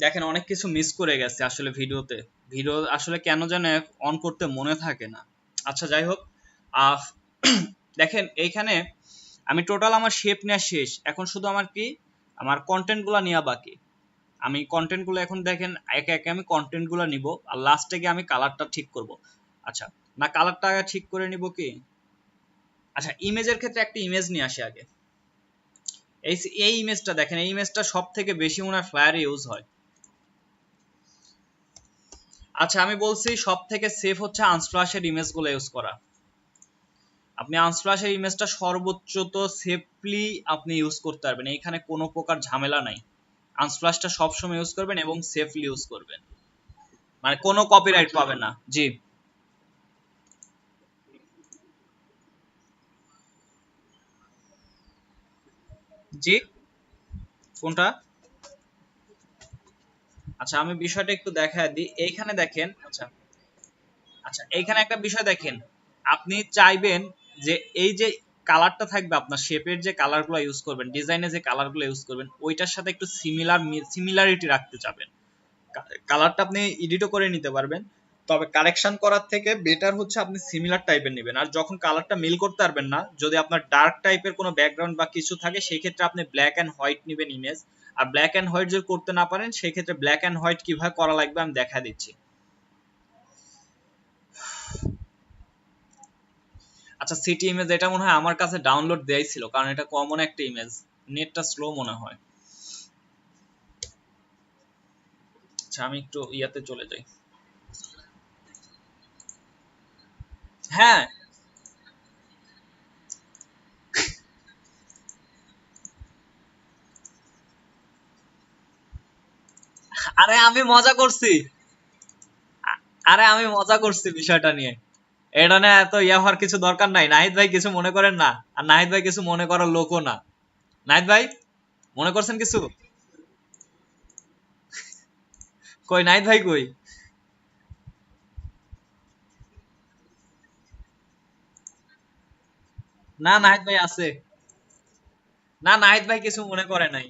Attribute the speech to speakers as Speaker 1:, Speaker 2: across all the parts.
Speaker 1: দেখেন অনেক কিছু মিস করে গেছে আসলে ভিডিওতে। ভিডিও আসলে কেন যেন অন করতে মনে থাকে না। আচ্ছা যাই হোক, আহ দেখেন এইখানে আমি টোটাল আমার শেপ নেওয়া শেষ, এখন শুধু আমার কি আমার কন্টেন্ট গুলা নেওয়া বাকি। আমি কন্টেন্ট গুলো এখন দেখেন একে একে আমি কন্টেন্ট গুলো নিব, আর লাস্টে গিয়ে আমি কালারটা ঠিক করব। আচ্ছা, না কালারটা আগে ঠিক করে নিব কি। আচ্ছা, ইমেজের ক্ষেত্রে একটা ইমেজ নিয়ে আসি আগে। এই এই ইমেজটা দেখেন, এই ইমেজটা সব থেকে বেশি মনে হয় ফ্লায়ারে ইউজ হয়। আচ্ছা আমি বলছি সব থেকে সেফ হচ্ছে আনস্প্লাশের ইমেজগুলো ইউজ করা। আপনি আনস্প্লাশের ইমেজটা সর্বোচ্চ তো সেফলি আপনি ইউজ করতে পারবেন, এখানে কোনো প্রকার ঝামেলা নাই। আনস্প্লাশটা সবসময় ইউজ করবেন এবং সেফলি ইউজ করবেন, মানে কোনো কপিরাইট পাবেন না। জি জি, কোনটা? আচ্ছা আমি বিষয়টা একটু দেখায় দিই, এইখানে দেখেন। আচ্ছা আচ্ছা, এইখানে একটা বিষয় দেখেন, আপনি চাইবেন যে এই যে কালারটা থাকবে আপনার শেপের যে কালারগুলো ইউজ করবেন, ডিজাইনে যে কালারগুলো ইউজ করবেন, ওইটার সাথে একটু সিমিলারিটি রাখতে চাবেন। কালারটা আপনি এডিটও করে নিতে পারবেন, তবে কারেকশন করার থেকে বেটার হচ্ছে আপনি সিমিলার টাইপের নেবেন। আর যখন কালারটা মিল করতে পারবেন না, যদি আপনার ডার্ক টাইপের কোনো ব্যাকগ্রাউন্ড বা কিছু থাকে, সেই ক্ষেত্রে আপনি ব্ল্যাক অ্যান্ড হোয়াইট নেবেন ইমেজ। আর ব্ল্যাক অ্যান্ড হোয়াইট যদি করতে না পারেন, সেই ক্ষেত্রে ব্ল্যাক অ্যান্ড হোয়াইট কিভাবে করা লাগবে আমি দেখা দিচ্ছি। আচ্ছা, সিটি ইমেজ এটা মনে হয় আমার কাছে ডাউনলোড দেয়াই ছিল, কারণ এটা কমন একটা ইমেজ। নেটটা স্লো মনে হয়। আচ্ছা আমি একটু ইয়াতে চলে যাই। হ্যাঁ, আরে আমি মজা করছি। আরে আমি মজা করছি বিষয়টা নিয়ে। এটা নিয়ে এত ইয়া হওয়ার কিছু দরকার নাই। নাহিদ ভাই কিছু মনে করেন না, আর নাহিদ ভাই কিছু মনে করার লোকও না। নাহিদ ভাই মনে করছেন কিছু? কই নাহিদ ভাই কই? না নাহিদ ভাই আছে। না নাহিদ ভাই কিছু মনে করে নাই।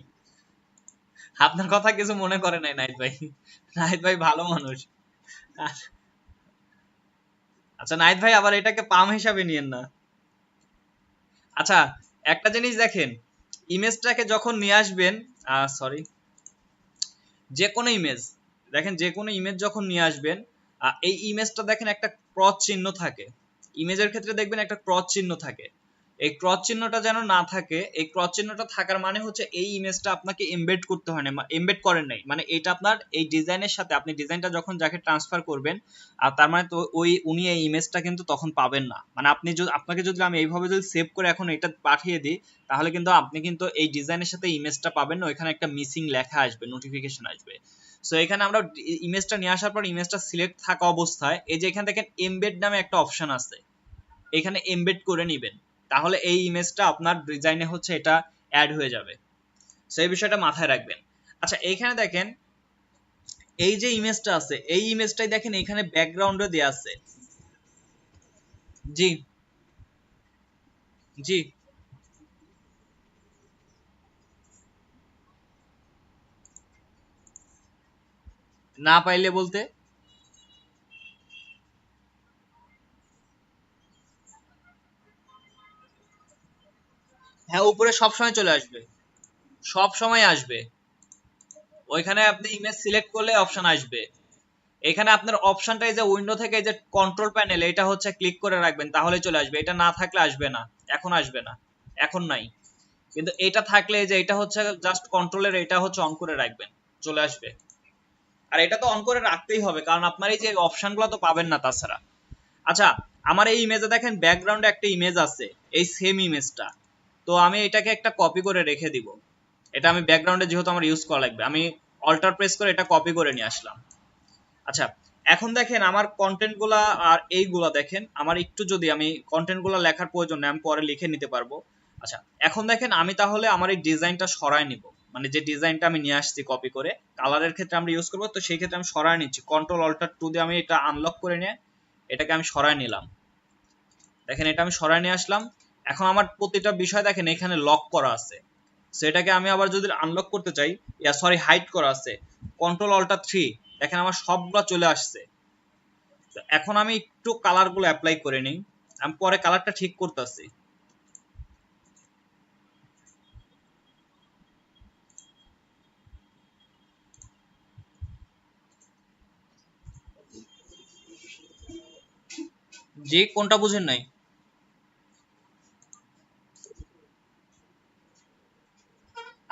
Speaker 1: আপনার কথা কিছু মনে করে নাই নাহিদ ভাই। নাহিদ ভাই ভালো মানুষ। আচ্ছা নাহিদ ভাই আবার এটাকে পাম হিসাবে নিয়েন না। আচ্ছা একটা জিনিস দেখেন, ইমেজটাকে যখন নিয়ে আসবেন, সরি, যে কোনো ইমেজ, দেখেন যে কোনো ইমেজ যখন নিয়ে আসবেন, এই ইমেজটা দেখেন একটা ক্রস চিহ্ন থাকে। ইমেজের ক্ষেত্রে দেখবেন একটা ক্রস চিহ্ন থাকে। এই ক্রস চিহ্নটা যেন না থাকে। এই ক্রস চিহ্নটা থাকার মানে হচ্ছে এই ইমেজটা আপনাকে এমবেড করতে হয় না, এমবেড করেন নাই, মানে এটা আপনার এই ডিজাইনের সাথে, আপনি ডিজাইনটা যখন যাকে ট্রান্সফার করবেন, আর তার মানে তো ওই উনি এই ইমেজটা কিন্তু তখন পাবেন না। মানে আপনি যদি, আপনাকে যদি আমি এইভাবে যদি সেভ করে এখন এটা পাঠিয়ে দিই, তাহলে কিন্তু আপনি কিন্তু এই ডিজাইনের সাথে ইমেজটা পাবেন না, ওইখানে একটা মিসিং লেখা আসবে, নোটিফিকেশন আসবে। সো এখানে আমরা ইমেজটা নিয়ে আসার পর ইমেজটা সিলেক্ট থাকা অবস্থায় এই যে এখানে দেখেন এমবেড নামে একটা অপশন আছে, এখানে এমবেড করে নিবেন। তাহলে এই ইমেজটা আপনার ডিজাইনে হচ্ছে এটা অ্যাড হয়ে যাবে। সো এই বিষয়টা মাথায় রাখবেন। আচ্ছা এইখানে দেখেন, এই যে ইমেজটা আছে, এই ইমেজটাই দেখেন এখানে ব্যাকগ্রাউন্ডে দেয়া আছে। জি জি, না পাইলে বলতে? হ্যাঁ, উপরে সব সময় চলে আসবে, সব সময় আসবে। ওইখানে আপনি ইমেজ সিলেক্ট করলে অপশন আসবে। এখানে আপনার অপশনটা এই যে উইন্ডো থেকে এই যে কন্ট্রোল প্যানেল, এটা হচ্ছে ক্লিক করে রাখবেন, তাহলে চলে আসবে। এটা না থাকলে আসবে না, এখন আসবে না, এখন নাই। কিন্তু এটা থাকলে এই যে এটা হচ্ছে জাস্ট কন্ট্রোলের, এটা হচ্ছে অন করে রাখবেন, চলে আসবে। আর এটা তো অন করে রাখতেই হবে, কারণ আপনার এই যে অপশনগুলো তো পাবেন না তাছাড়া। আচ্ছা, আমার এই ইমেজে দেখেন ব্যাকগ্রাউন্ডে একটা ইমেজ আছে, এই সেম ইমেজটা। তো আমি এটাকে একটা কপি করে রেখে দিব। এটা আমি ব্যাকগ্রাউন্ডে যেহেতু আমার ইউজ করা লাগবে, আমি অল্টার প্রেস করে এটা কপি করে নিয়ে আসলাম। আচ্ছা, এখন দেখেন আমার কন্টেন্ট গুলা, আর এইগুলা দেখেন আমার একটু, যদি আমি কন্টেন্ট গুলা লেখার প্রয়োজন নেই, আমি পরে লিখে নিতে পারবো। আচ্ছা এখন দেখেন আমি তাহলে আমার এই ডিজাইনটা সরায় নিব, মানে যে ডিজাইনটা আমি নিয়ে আসছি কপি করে, কালারের ক্ষেত্রে আমরা ইউজ করবো, তো সেই ক্ষেত্রে আমি সরায় নিচ্ছি কন্ট্রোল অল্টার টু দিয়ে, আমি এটা আনলক করে নিয়ে এটাকে আমি সরায় নিলাম। দেখেন এটা আমি সরায় নিয়ে আসলাম। এখন আমার প্রতিটা বিষয় দেখেন এখানে লক করা আছে। সেটাকে আমি আবার যদি আনলক করতে চাই, সরি হাইড করা আছে, কন্ট্রোল অল্টার 3, দেখেন আমার সবগুলো চলে আসছে। এখন আমি একটু কালার গুলো অ্যাপ্লাই করে নিই, আমি পরে কালারটা ঠিক করতেছি। যে কোনটা বুঝেন নাই?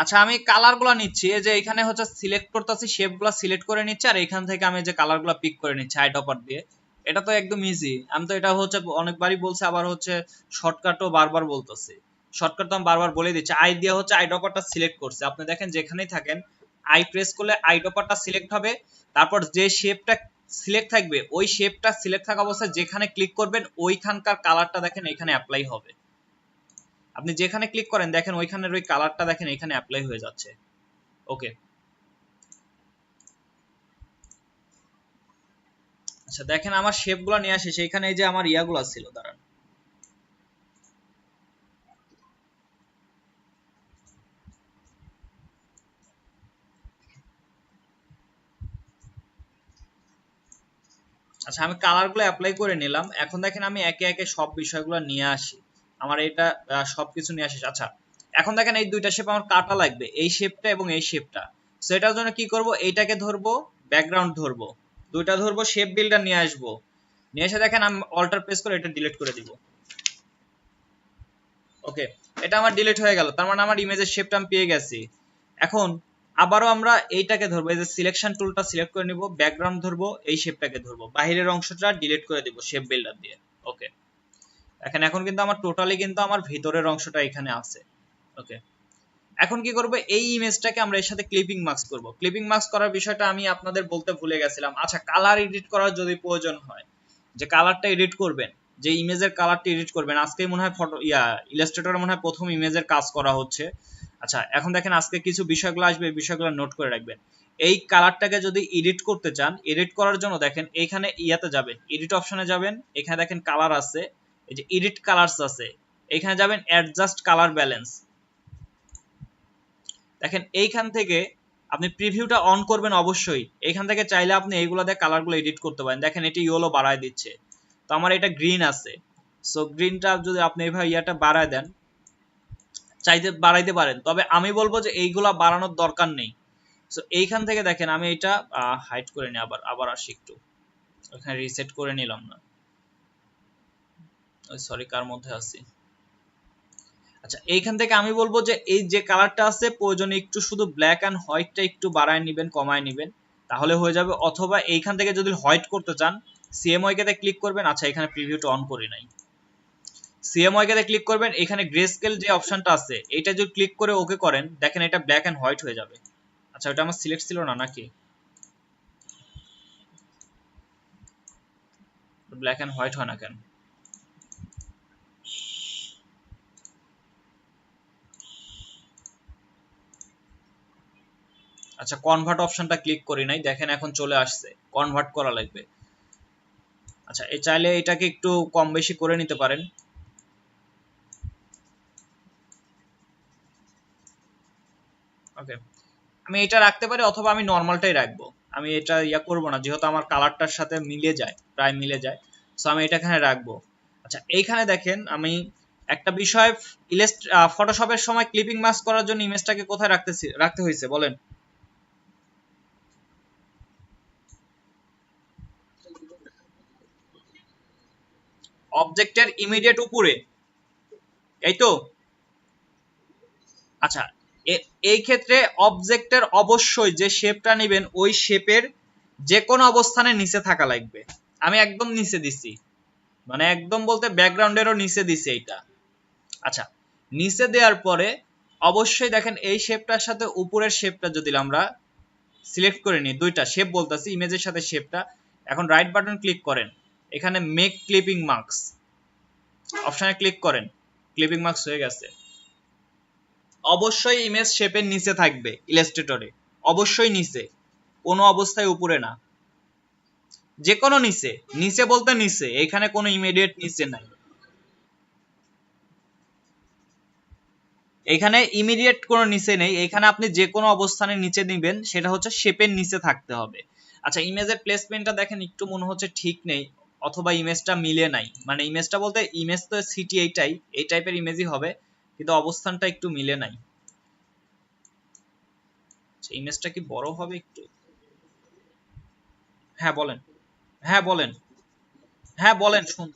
Speaker 1: আচ্ছা আমি কালার গুলা নিচ্ছি, এই যে এখানে হচ্ছে সিলেক্ট করতেছি, শেপ গুলা সিলেক্ট করে নিচ্ছি, আর এখান থেকে আমি যে কালার গুলা পিক করে নিচ্ছি আই টপার দিয়ে। এটা তো একদম ইজি, আমি তো এটা হচ্ছে অনেকবারই বলছি, আবার হচ্ছে শর্টকাটও বারবার বলতেছি। শর্টকাট তো আমি বারবার বলে দিচ্ছি। আই দিয়ে হচ্ছে আই টপারটা সিলেক্ট করছে, আপনি দেখেন যেখানেই থাকেন আই প্রেস করলে আই টপারটা সিলেক্ট হবে, তারপর যে শেপটা সিলেক্ট থাকবে ওই শেপটা সিলেক্ট থাকা অবস্থায় যেখানে ক্লিক করবেন ওইখানকার কালারটা দেখেন এখানে অ্যাপ্লাই হবে। আপনি যেখানে ক্লিক করেন দেখেন ওইখানের ওই কালারটা দেখেন এখানে অ্যাপ্লাই হয়ে যাচ্ছে। ওকে, আচ্ছা দেখেন আমার শেপগুলো নিয়ে আসে সেইখানে, এই যে আমার ইয়াগুলো ছিল, দাঁড়ান। আচ্ছা আমি কালারগুলো অ্যাপ্লাই করে নিলাম, এখন দেখেন আমি একে একে সব বিষয়গুলো নিয়ে আসি, আমার এটা সবকিছু নিয়ে আসি। আচ্ছা এখন দেখেন এই দুইটা শেপ আমার কাটা লাগবে, এই শেপটা এবং এই শেপটা। সো এটার জন্য কি করব, এইটাকে ধরবো, ব্যাকগ্রাউন্ড ধরবো, দুইটা ধরবো, শেপ বিল্ডার নিয়ে আসবো, নিয়ে এসে দেখেন আমি অল্টার প্রেস করে এটা ডিলিট করে দিব। ওকে, এটা আমার ডিলিট হয়ে গেল, তার মানে আমার ইমেজের শেপটা আমি পেয়ে গেছি। এখন আবারও আমরা এইটাকে ধরবো, এই যে সিলেকশন টুলটা সিলেক্ট করে নিব, ব্যাকগ্রাউন্ড ধরবো, এই শেপটাকে ধরবো, বাহিরের অংশটা ডিলিট করে দিব শেপ বিল্ডার দিয়ে। ওকে, এখন কিন্তু আমার টোটালি কিন্তু আমার ভিতরের অংশটা এখানে আছে। ওকে, এখন কি করব, এই ইমেজটাকে আমরা এর সাথে ক্লিপিং মাস্ক করব। ক্লিপিং মাস্ক করার বিষয়টা আমি আপনাদের বলতে ভুলে গেছিলাম। আচ্ছা কালার এডিট করার যদি প্রয়োজন হয়, যে কালারটা এডিট করবেন, যে ইমেজের কালারটা এডিট করবেন, আজকেই মনে হয় ফটো ইলাস্ট্রেটরে মনে হয় প্রথম ইমেজের কাজ করা হচ্ছে। আচ্ছা এখন দেখেন আজকে কিছু বিষয়গুলো আসবে, এই বিষয়গুলো নোট করে রাখবেন। এই কালারটাকে যদি এডিট করতে চান, এডিট করার জন্য দেখেন এইখানে ইয়াতে যাবেন, এডিট অপশনে যাবেন, এখানে দেখেন কালার আছে, এই যে এডিট কালারস আছে, এখানে যাবেন অ্যাডজাস্ট কালার ব্যালেন্স। দেখেন এইখান থেকে আপনি প্রিভিউটা অন করবেন অবশ্যই, এইখান থেকে চাইলে আপনি এইগুলো দিয়ে কালারগুলো এডিট করতে পারেন। দেখেন এটি ইয়েলো বাড়ায় দিচ্ছে, তো আমার এটা গ্রিন আছে, সো গ্রিনটা যদি আপনি এইভাবে ইয়াটা বাড়ায় দেন, চাইতে বাড়াইতে পারেন, তবে আমি বলবো যে এইগুলা বাড়ানোর দরকার নেই। সো এইখান থেকে দেখেন আমি এটা হাইড করে নিই, আবার আবার আসি একটু, ওখানে রিসেট করে নিলাম না, সরি কার মধ্যে আছি। আচ্ছা এইখান থেকে আমি বলবো যে এই যে কালারটা আছে প্রয়োজনে একটু শুধু ব্ল্যাক অ্যান্ড হোয়াইটটা একটু বাড়ায় নেবেন, কমায় নেবেন, তাহলে হয়ে যাবে। অথবা এইখান থেকে যদি হোয়াইট করতে চান সিএমওয়াই কে ক্লিক করবেন, আচ্ছা এখানে প্রিভিউটা অন করি নাই, সিএমওয়াই কে ক্লিক করবেন, এখানে গ্রে স্কেল যে অপশনটা আছে এটা যদি ক্লিক করে ওকে করেন দেখেন এটা ব্ল্যাক অ্যান্ড হোয়াইট হয়ে যাবে। আচ্ছা ওটা আমার সিলেক্ট ছিল না নাকি, ব্ল্যাক অ্যান্ড হোয়াইট হয় না কেন? আচ্ছা কনভার্ট অপশনটা ক্লিক করি নাই, দেখেন এখন চলে আসছে, কনভার্ট করা লাগবে। আচ্ছা এই চাইলে এটাকে একটু কম বেশি করে নিতে পারেন। ওকে, আমি এটা রাখতে পারি অথবা আমি নর্মালটাই রাখবো, আমি এটা ইয়া করব না, যেহেতু আমার কালারটার সাথে মিলে যায়, প্রায় মিলে যায়, সো আমি এটা এখানে রাখবো। আচ্ছা এইখানে দেখেন আমি একটা বিষয়, ফটোশপের সময় ক্লিপিং মাস্ক করার জন্য ইমেজটাকে কোথায় রাখতে হয়েছে বলেন? অবজেক্টের ইমিডিয়েট উপরে, এই তো। আচ্ছা এই ক্ষেত্রে অবজেক্টের অবশ্যই যে শেপটা নেবেন ওই শেপের যে কোনো অবস্থানে নিচে থাকা লাগবে। আমি একদম নিচে দিছি, মানে একদম বলতে ব্যাকগ্রাউন্ডেরও নিচে দিছি এইটা। আচ্ছা নিচে দেওয়ার পরে অবশ্যই দেখেন এই শেপটার সাথে উপরের শেপটা যদি আমরা সিলেক্ট করে নিই, দুইটা শেপ বলতেছি, ইমেজের সাথে শেপটা, এখন রাইট বাটন ক্লিক করেন, এখানে মেক ক্লিপিং মার্কস অপশনে ক্লিক করেন, ক্লিপিং মার্কস হয়ে গেছে। অবশ্যই ইমেজ শেপের নিচে থাকবে ইলাস্ট্রেটরে, অবশ্যই নিচে, কোনো অবস্থায় উপরে না, যে কোনো নিচে, নিচে বলতে নিচে, এখানে কোনো ইমিডিয়েট নিচে নাই। এখানে ইমিডিয়েট কোনো নিচে নেই, এখানে আপনি যে কোনো অবস্থানে নিচে নিবেন, সেটা হচ্ছে শেপের নিচে থাকতে হবে। আচ্ছা, ইমেজের প্লেসমেন্টটা দেখেন একটু মনে হচ্ছে ঠিক নেই, অথবা ইমেজটা মিলে নাই, মানে ইমেজটা বলতে ইমেজ তো সিটি এইটাই, এই টাইপের ইমেজই হবে, কিন্তু অবস্থানটা একটু মিলে নাই। ইমেজটা কি বড় হবে একটু? হ্যাঁ বলেন, হ্যাঁ বলেন, হ্যাঁ বলেন শুন।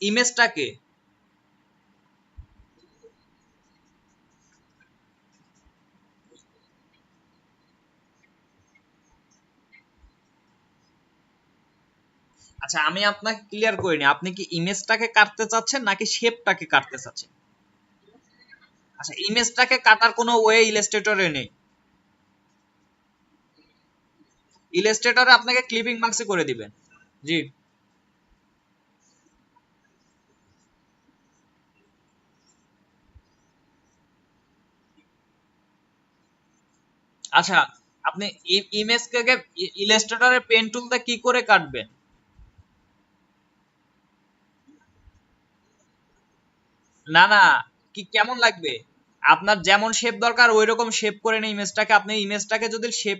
Speaker 1: ইমেজটাকে, আচ্ছা আমি আপনাকে ক্লিয়ার করিনি, আপনি কি ইমেজটাকে কাটতে চাচ্ছেন নাকি শেপটাকে কাটতে চাচ্ছেন? আচ্ছা, ইমেজটাকে কাটার কোনো ওয়ে ইলাস্ট্রেটরে নেই, ইলাস্ট্রেটরে আপনাকে ক্লিপিং মার্কসে করে দিবেন। জি। আচ্ছা, আপনি ইমেজকে ইলাস্ট্রেটরে পেন টুল দিয়ে কি করে কাটবেন? না না, কি কেমন লাগবে? আপনার যেমন শেপ দরকার ওই রকম শেপ করে নিন ইমেজটাকে। আপনি ইমেজটাকে যদি শেপ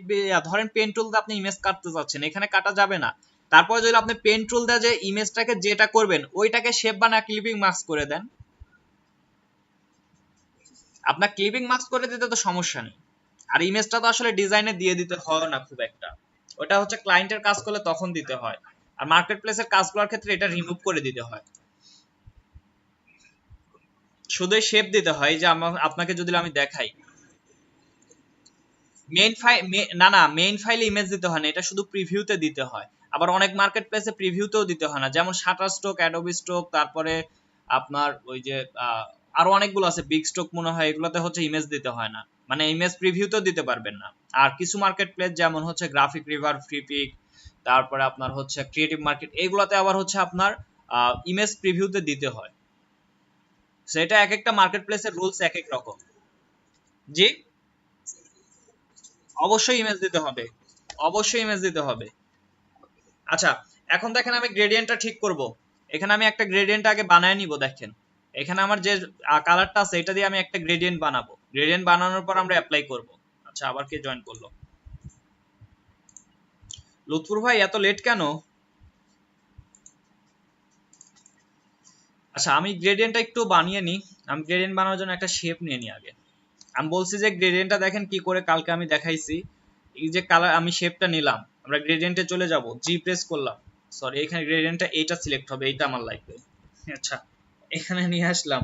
Speaker 1: ধরেন পেন টুল দিয়ে আপনি ইমেজ কাটতে চাচ্ছেন, এখানে কাটা যাবে না। তারপর যদি আপনি পেন টুল দিয়ে যে ইমেজটাকে যেটা করবেন ওইটাকে শেপ বানা ক্লিপিং মার্কস করে দেন, আপনার ক্লিপিং মার্কস করে দিতে তো সমস্যা নেই। আর ইমেজটা তো আসলে ডিজাইনে দিয়ে দিতে হয় না খুব একটা, ওটা হচ্ছে ক্লায়েন্টের কাজ করলে তখন দিতে হয়, আর মার্কেট প্লেসের কাজগুলোর ক্ষেত্রে এটা রিমুভ করে দিতে হয়। শুধু শেপ দিতে হয়, যে আপনাকে যদি আমি দেখাই, মেইন ফাইল, না না, মেইন ফাইলে ইমেজ দিতে হয় না, এটা শুধু প্রিভিউতে দিতে হয়। আবার অনেক মার্কেট প্লেসে প্রিভিউতেও দিতে হয় না, যেমন শাটার স্টক, অ্যাডোবি স্টক, তারপরে আপনার ওই যে আরো অনেকগুলো আছে, বিগ স্টক মনে হয়, এগুলোতে হচ্ছে ইমেজ দিতে হয় না, মানে ইমেজ প্রিভিউতেও দিতে পারবেন না। আর কিছু মার্কেট প্লেস যেমন হচ্ছে গ্রাফিক রিভার, ফ্রিপিক, তারপরে আপনার হচ্ছে ক্রিয়েটিভ মার্কেট, এইগুলোতে আবার হচ্ছে আপনার ইমেজ প্রিভিউতে দিতে হয়। সেটা এক একটা মার্কেট প্লেসের রুলস এক এক রকম। জি, অবশ্যই ইমেজ দিতে হবে, অবশ্যই ইমেজ দিতে হবে। আচ্ছা, এখন দেখেন আমি গ্রেডিয়েন্টটা ঠিক করব। এখানে আমি একটা গ্রেডিয়েন্ট আগে বানায় নিব, দেখেন এখানে আমার যে কালারটা আছে এটা দিয়ে আমি একটা গ্রেডিয়েন্ট বানাবো, গ্রেডিয়েন্ট বানানোর পর আমরা অ্যাপ্লাই করব। আচ্ছা, আবার কে জয়েন করলো? লুৎফুর ভাই এত লেট কেন? আচ্ছা, আমি গ্রেডিয়েন্টটা একটু বানিয়ে নিই। আমি গ্রেডিয়েন্ট বানানোর জন্য একটা শেপ নিয়ে নিই আগে। আমি বলছি যে গ্রেডিয়েন্টটা দেখেন কি করে, কালকে আমি দেখাইছি। এই যে কালার, আমি শেপটা নিলাম, আমরা গ্রেডিয়েন্টে চলে যাব, জি প্রেস করলাম, সরি এখানে গ্রেডিয়েন্টটা এইটা সিলেক্ট হবে, এইটা আমার লাগবে। আচ্ছা, এখানে নিয়ে আসলাম,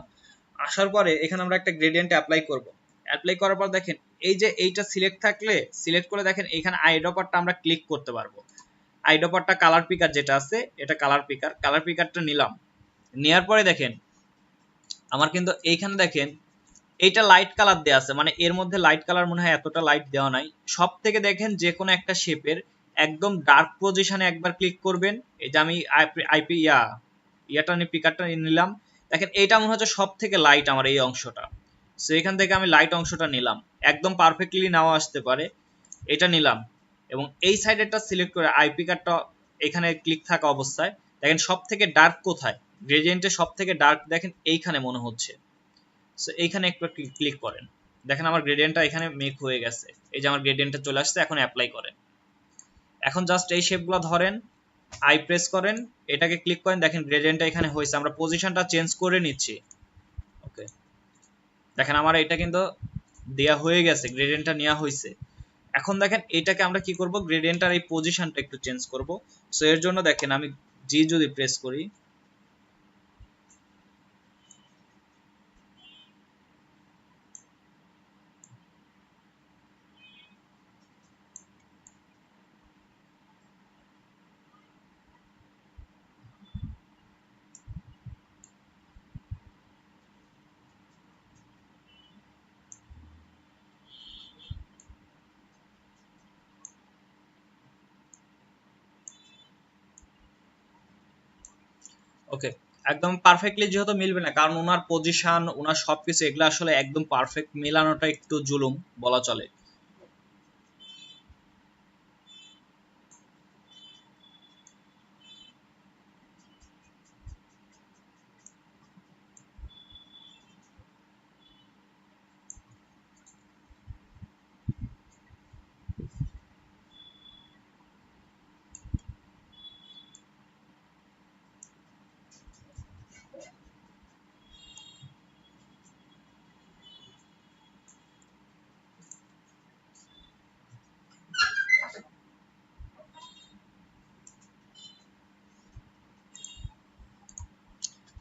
Speaker 1: আসার পরে এখানে আমরা একটা গ্রেডিয়েন্ট অ্যাপ্লাই করব। অ্যাপ্লাই করার পর দেখেন এই যে এইটা সিলেক্ট থাকলে, সিলেক্ট করে দেখেন এখানে আইড্রপারটা আমরা ক্লিক করতে পারবো। আইড্রপারটা কালার পিকার যেটা আছে, এটা কালার পিকার, কালার পিকারটা নিলাম। নেওয়ার পরে দেখেন আমার কিন্তু এইখানে দেখেন এইটা লাইট কালার দেওয়া আছে, মানে এর মধ্যে লাইট কালার মনে হয় এতটা লাইট দেওয়া নাই। সব থেকে দেখেন যে কোনো একটা শেপের একদম ডার্ক পজিশনে একবার ক্লিক করবেন। এই যে আমি আইপি ইয়াটা নিয়ে পিকারটা নিলাম, দেখেন এইটা মনে হচ্ছে সব থেকে লাইট আমার এই অংশটা। সো এখান থেকে আমি লাইট অংশটা নিলাম, একদম পারফেক্টলি নাও আসতে পারে, এটা নিলাম। এবং এই সাইডেরটা সিলেক্ট করে আইপি কার্ডটা এখানে ক্লিক থাকা অবস্থায় দেখেন সব থেকে ডার্ক কোথায়, গ্রেডিয়েন্টে সব থেকে ডার্ক দেখেন এইখানে মনে হচ্ছে। সো এইখানে একটু ক্লিক করেন, দেখেন আমার গ্রেডিয়েন্টটা এখানে মেক হয়ে গেছে, এই যে আমার গ্রেডিয়েন্টটা চলে আসছে। এখন অ্যাপ্লাই করেন, এখন জাস্ট এই শেপগুলো ধরেন, আই প্রেস করেন, এটাকে ক্লিক করেন, দেখেন গ্রেডিয়েন্টটা এখানে হয়েছে। আমরা পজিশনটা চেঞ্জ করে নিচ্ছি। ওকে, দেখেন আমার এটা কিন্তু দেয়া হয়ে গেছে, গ্রেডিয়েন্টটা নেওয়া হয়েছে। এখন দেখেন এটাকে আমরা কি করব, গ্রেডিয়েন্টটার এই পজিশনটা একটু চেঞ্জ করব। সো এর জন্য দেখেন আমি জি যদি প্রেস করি, ওকে, একদম পারফেক্টলি যেহেতু মিলবে না, কারণ ওনার পজিশন, ওনার সবকিছু এগুলো আসলে একদম পারফেক্ট মেলানোটা একটু জুলুম বলা চলে।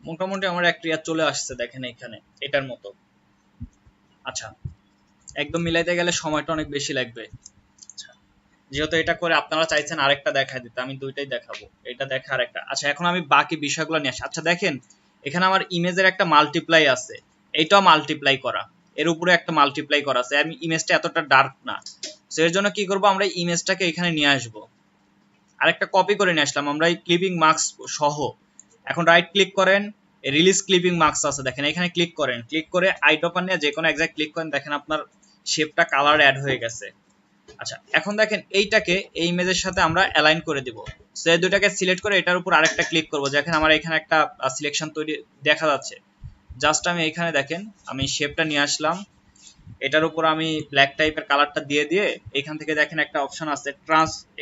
Speaker 1: মোটামুটি আমার একটা ইয়ার চলে আসছে দেখেন এখানে এটার মতো। আচ্ছা, একদম মিলাইতে গেলে সময়টা অনেক বেশি লাগবে। আচ্ছা, যেহেতু এটা করে আপনারা চাইছেন আরেকটা দেখা দিতে, আমি দুইটাই দেখাবো, এটা দেখা আরেকটা। আচ্ছা, এখন আমি বাকি বিষয়গুলো নিয়ে আসি। আচ্ছা দেখেন, এখানে আমার ইমেজের একটা মাল্টিপ্লাই আছে, এইটাও মাল্টিপ্লাই করা, এর উপরে একটা মাল্টিপ্লাই করা আছে। আমি ইমেজটা এতটা ডার্ক না, সো এর জন্য কি করব, আমরা ইমেজটাকে এখানে নিয়ে আসবো, আরেকটা কপি করে নিয়ে আসলাম আমরা এই ক্লিপিং মার্কস সহ। এখন রাইট ক্লিক করেন, রিলিজ ক্লিপিং মার্কস আছে দেখেন, এখানে ক্লিক করেন, ক্লিক করে আইড্রপার নিয়ে যে কোনো এক জায়গায় ক্লিক করেন, দেখেন আপনার শেপটা কালার অ্যাড হয়ে গেছে। আচ্ছা, এখন দেখেন এইটাকে এই ইমেজের সাথে আমরা অ্যালাইন করে দিব। সো এই দুটাকে সিলেক্ট করে এটার উপর আরেকটা ক্লিক করব, দেখেন আমার এখানে একটা সিলেকশন তৈরি দেখা যাচ্ছে। জাস্ট আমি এখানে দেখেন আমি শেপটা নিয়ে আসলাম, এটার উপর আমি ব্ল্যাক টাইপের কালারটা দিয়ে দিয়ে এখান থেকে দেখেন একটা অপশন আছে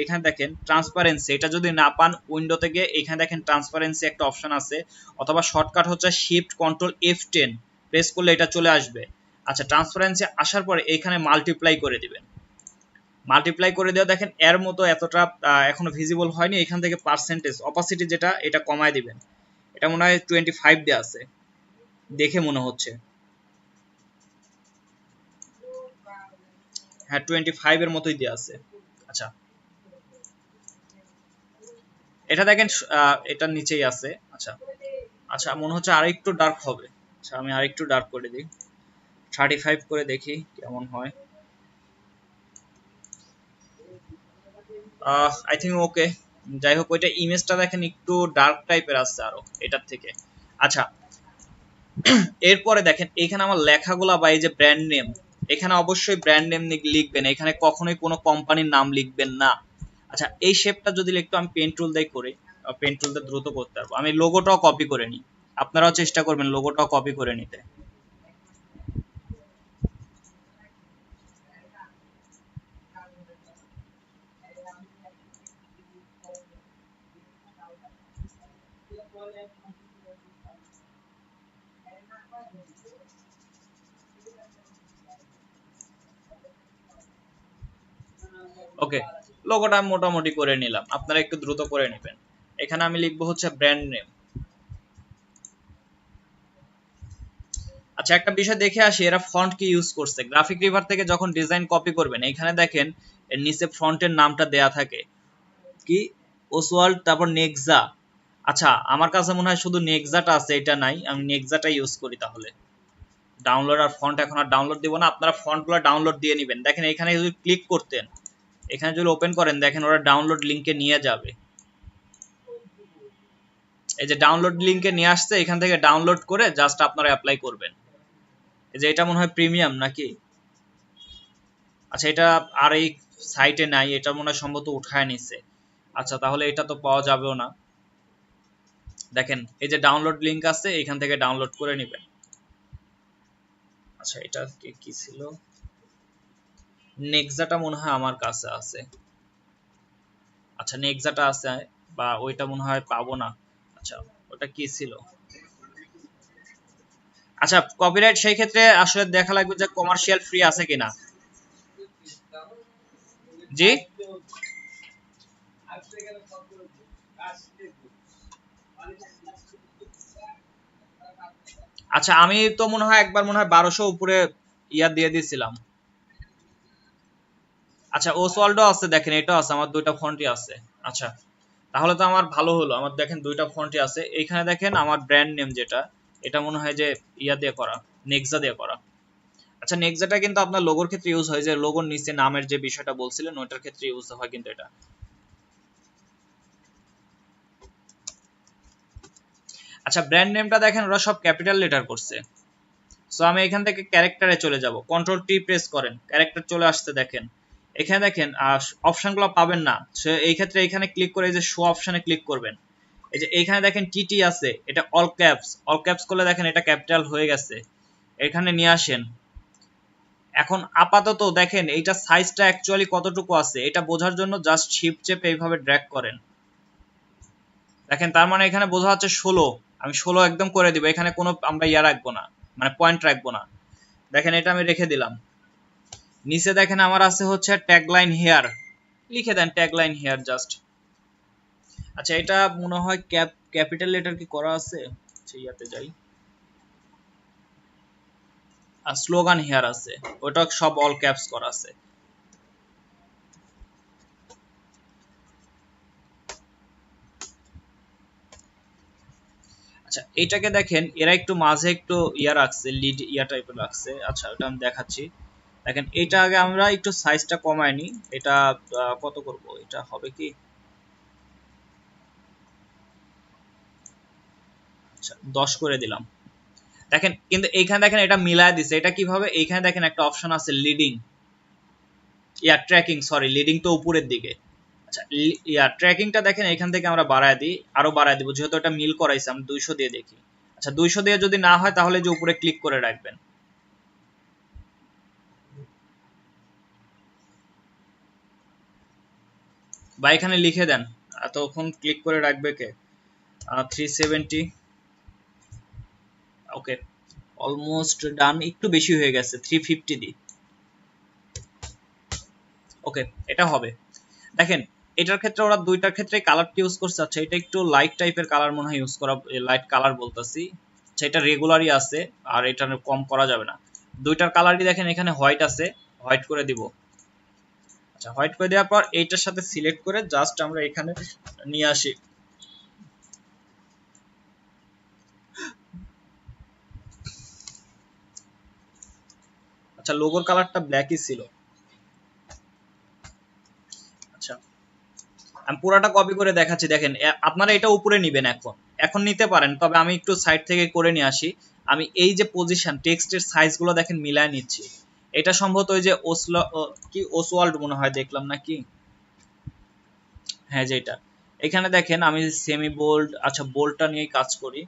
Speaker 1: এখানে দেখেন ট্রান্সপারেন্সি, এটা যদি না পান উইন্ডোতে গিয়ে এখানে দেখেন ট্রান্সপারেন্সি একটা অপশন আছে, অথবা শর্টকাট হচ্ছে শিফট কন্ট্রোল F10 প্রেস করলে এটা চলে আসবে। আচ্ছা, ট্রান্সপারেন্সি আসার পরে এখানে মাল্টিপ্লাই করে দিবেন, মাল্টিপ্লাই করে দেওয়া দেখেন এর মতো এতটা এখনো ভিজিবল হয়নি, এখান থেকে পার্সেন্টেজ অপাসিটি যেটা এটা কমায় দিবেন, এটা মনে হয় 25 দিয়ে আছে দেখে মনে হচ্ছে, হ্যাঁ 25 এর মতোই দেওয়া আছে। আচ্ছা, এটা দেখেন এটার নিচেই আছে। আচ্ছা আচ্ছা, মনে হচ্ছে আরেকটু ডার্ক হবে। আচ্ছা, আমি আরেকটু ডার্ক করে দিই, 35 করে দেখি কেমন হয়। আই থিঙ্ক ওকে। যাই হোক, ওইটা ইমেজটা দেখেন একটু ডার্ক টাইপের আসছে আরো এটার থেকে। আচ্ছা, এরপরে দেখেন এখানে আমার লেখাগুলা বা এই যে ব্র্যান্ড নেম, এখানে অবশ্যই ব্র্যান্ড নেম লিখবেন, এখানে কখনোই কোনো কোম্পানির নাম লিখবেন না। আচ্ছা, এই শেপটা যদি একটু আমি পেন টুল দিয়ে করি, পেন টুল দিয়ে দ্রুত করতে পারবো। আমি লোগোটাও কপি করে নিই, আপনারাও চেষ্টা করবেন লোগোটাও কপি করে নিতে। ওকে, লোগোটা আমি মোটামুটি করে নিলাম, আপনারা একটু দ্রুত করে নেবেন। এখানে আমি লিখবো হচ্ছে ব্র্যান্ড নেম। আচ্ছা, একটা বিষয় দেখে আসি এরা ফন্ট কি ইউজ করছে। গ্রাফিক রিভার থেকে যখন ডিজাইন কপি করবেন, এখানে দেখেন এর নিচে ফন্টের নামটা দেয়া থাকে কি, ওসওয়াল্ড, তারপর নেক্সা। আচ্ছা, আমার কাছে মনে হয় শুধু নেক্সাটা আছে, এটা নাই, আমি নেক্সাটা ইউজ করি। তাহলে ডাউনলোড আর ফন্ট এখন আর ডাউনলোড দিব না, আপনারা ফন্টগুলো ডাউনলোড দিয়ে নেবেন। দেখেন এখানে যদি ক্লিক করতেন, এখানে যদি ওপেন করেন, দেখেন ওরা ডাউনলোড লিংকে নিয়ে যাবে। এই যে ডাউনলোড লিংকে নিয়ে আসছে, এখান থেকে ডাউনলোড করে জাস্ট আপনারা অ্যাপ্লাই করবেন। এই যে এটা মনে হয় প্রিমিয়াম নাকি। আচ্ছা, এটা আর এই সাইটে নাই, এটা মনে হয় সম্ভবত উঠায় নিছে। আচ্ছা, তাহলে এটা তো পাওয়া যাবেও না। দেখেন এই যে ডাউনলোড লিংক আছে, এখান থেকে ডাউনলোড করে নেবেন। আচ্ছা, এটা কি ছিল, নেক্সাটা মনে হয় আমার কাছে আছে। আচ্ছা, নেক্সাটা আছে, বা ওইটা মনে হয় পাবো না। আচ্ছা, ওটা কি ছিল। আচ্ছা, কপিরাইট সেই ক্ষেত্রে আসলে দেখা লাগবে যে কমার্শিয়াল ফ্রি আছে কিনা। জি, আচ্ছা, আমি তো মনে হয় একবার মনে হয় 1200 উপরে ইয়া দিয়ে দিয়েছিলাম। আচ্ছা, ওসওয়াল্ডও আছে, দেখেন এটাও আছে, আমার দুইটা ফন্টই আছে। আচ্ছা, তাহলে তো আমার ভালো হলো, আমার দেখেন দুইটা ফন্টই আছে। এইখানে দেখেন আমার ব্র্যান্ড নেম যেটা, এটা মনে হয় যে ইয়া দিয়ে করা, নেক্সা দিয়ে করা। আচ্ছা, নেক্সাটা কিন্তু আপনার লোগোর ক্ষেত্রে ইউজ হয়, যে লোগোর নিচে নামের যে বিষয়টা বলছিলেন ওইটার ক্ষেত্রে ইউজ হয় কিন্তু এটা। আচ্ছা, ব্র্যান্ড নেমটা দেখেন ওরা সব ক্যাপিটাল লেটার করছে। সো আমি এখান থেকে ক্যারেক্টারে চলে যাব, কন্ট্রোল টি প্রেস করেন, ক্যারেক্টার চলে আসতে দেখেন। এখানে দেখেন অপশনগুলো পাবেন না, সো এই ক্ষেত্রে এখানে ক্লিক করে এই যে শো অপশনে ক্লিক করবেন। এই যে এখানে দেখেন টিটি আছে, এটা অল ক্যাপস, অল ক্যাপস করলে দেখেন এটা ক্যাপিটাল হয়ে গেছে। এখানে নিয়ে আসেন। এখন আপাতত দেখেন এইটা সাইজটা অ্যাকচুয়ালি কতটুকু আছে এটা বোঝার জন্য জাস্ট শিফট চেপে এইভাবে ড্র্যাগ করেন। দেখেন তার মানে এখানে বোঝা যাচ্ছে 16, আমি 16 একদম করে দিব, এখানে কোনো আমরা ইয়া রাখবো না, মানে পয়েন্ট রাখবো না। দেখেন এটা আমি রেখে দিলাম। নিচে দেখেন আমার আছে হচ্ছে ট্যাগলাইন হেয়ার, লিখে দেন ট্যাগলাইন হেয়ার জাস্ট। আচ্ছা, এটা মনে হয় ক্যাপিটাল লেটার কি করা আছে। ইয়াতে যাই, আর স্লোগান হিয়ার আছে, ওটা সব অল ক্যাপস করা আছে। আচ্ছা এইটাকে দেখেন এরা একটু মাঝে একটু ইয়া রাখছে, লিড ইয়া টাইপের রাখছে। আচ্ছা ওটা আমি দেখাচ্ছি। দেখেন এটা আগে আমরা একটু সাইজটা কমায় নি, এটা কত করব, এটা হবে কি, আচ্ছা 10 করে দিলাম। দেখেন কিন্তু এইখানে দেখেন এটা মিলায় দিছে, এটা কিভাবে, এইখানে দেখেন একটা অপশন আছে লিডিং, ইয়া ট্র্যাকিং, সরি লিডিং তো উপরের দিকে। আচ্ছা ইয়া ট্র্যাকিংটা দেখেন এখান থেকে আমরা বাড়ায় দিই, আরো বাড়ায় দিব, যেহেতু এটা মিল করাইছে আমি 200 দিয়ে দেখি। আচ্ছা 200 দিয়ে যদি না হয় তাহলে যে উপরে ক্লিক করে রাখবেন, বা এখানে লিখে দেন, তখন ক্লিক করে রাখবে কে, 370। ওকে অলমোস্ট ডান, একটু বেশি হয়ে গেছে, 350 দিই। ওকে এটা হবে। দেখেন এটার ক্ষেত্রে ওরা দুইটার ক্ষেত্রে কালারটা ইউজ করছে। আচ্ছা এটা একটু লাইট টাইপের কালার মনে হয় ইউজ করা, লাইট কালার বলতেছি। আচ্ছা এটা রেগুলারই আছে, আর এটা কম করা যাবে না। দুইটার কালারই দেখেন এখানে হোয়াইট আছে, হোয়াইট করে দিব। আচ্ছা হোয়াইট করে দেওয়ার পর এইটার সাথে সিলেক্ট করে জাস্ট আমরা এখানে নিয়ে আসি। আচ্ছা লোগোর কালারটা ব্ল্যাকই ছিল। আচ্ছা আমি পুরাটা কপি করে দেখাচ্ছি, দেখেন আপনারা এটা উপরে নিবেন, এখন এখন নিতে পারেন, তবে আমি একটু সাইড থেকে করে নিয়ে আসি। আমি এই যে পজিশন টেক্সটের সাইজগুলো দেখেন মিলায় নিচ্ছি। এটা সম্ভবত ওই যে কি ওসওয়াল্ড মনে হয় দেখলাম নাকি, হ্যাঁ যেটা। এখানে দেখেন আমি সেমি বোল্ড, আচ্ছা বোল্ডটা নিয়েই কাজ করি।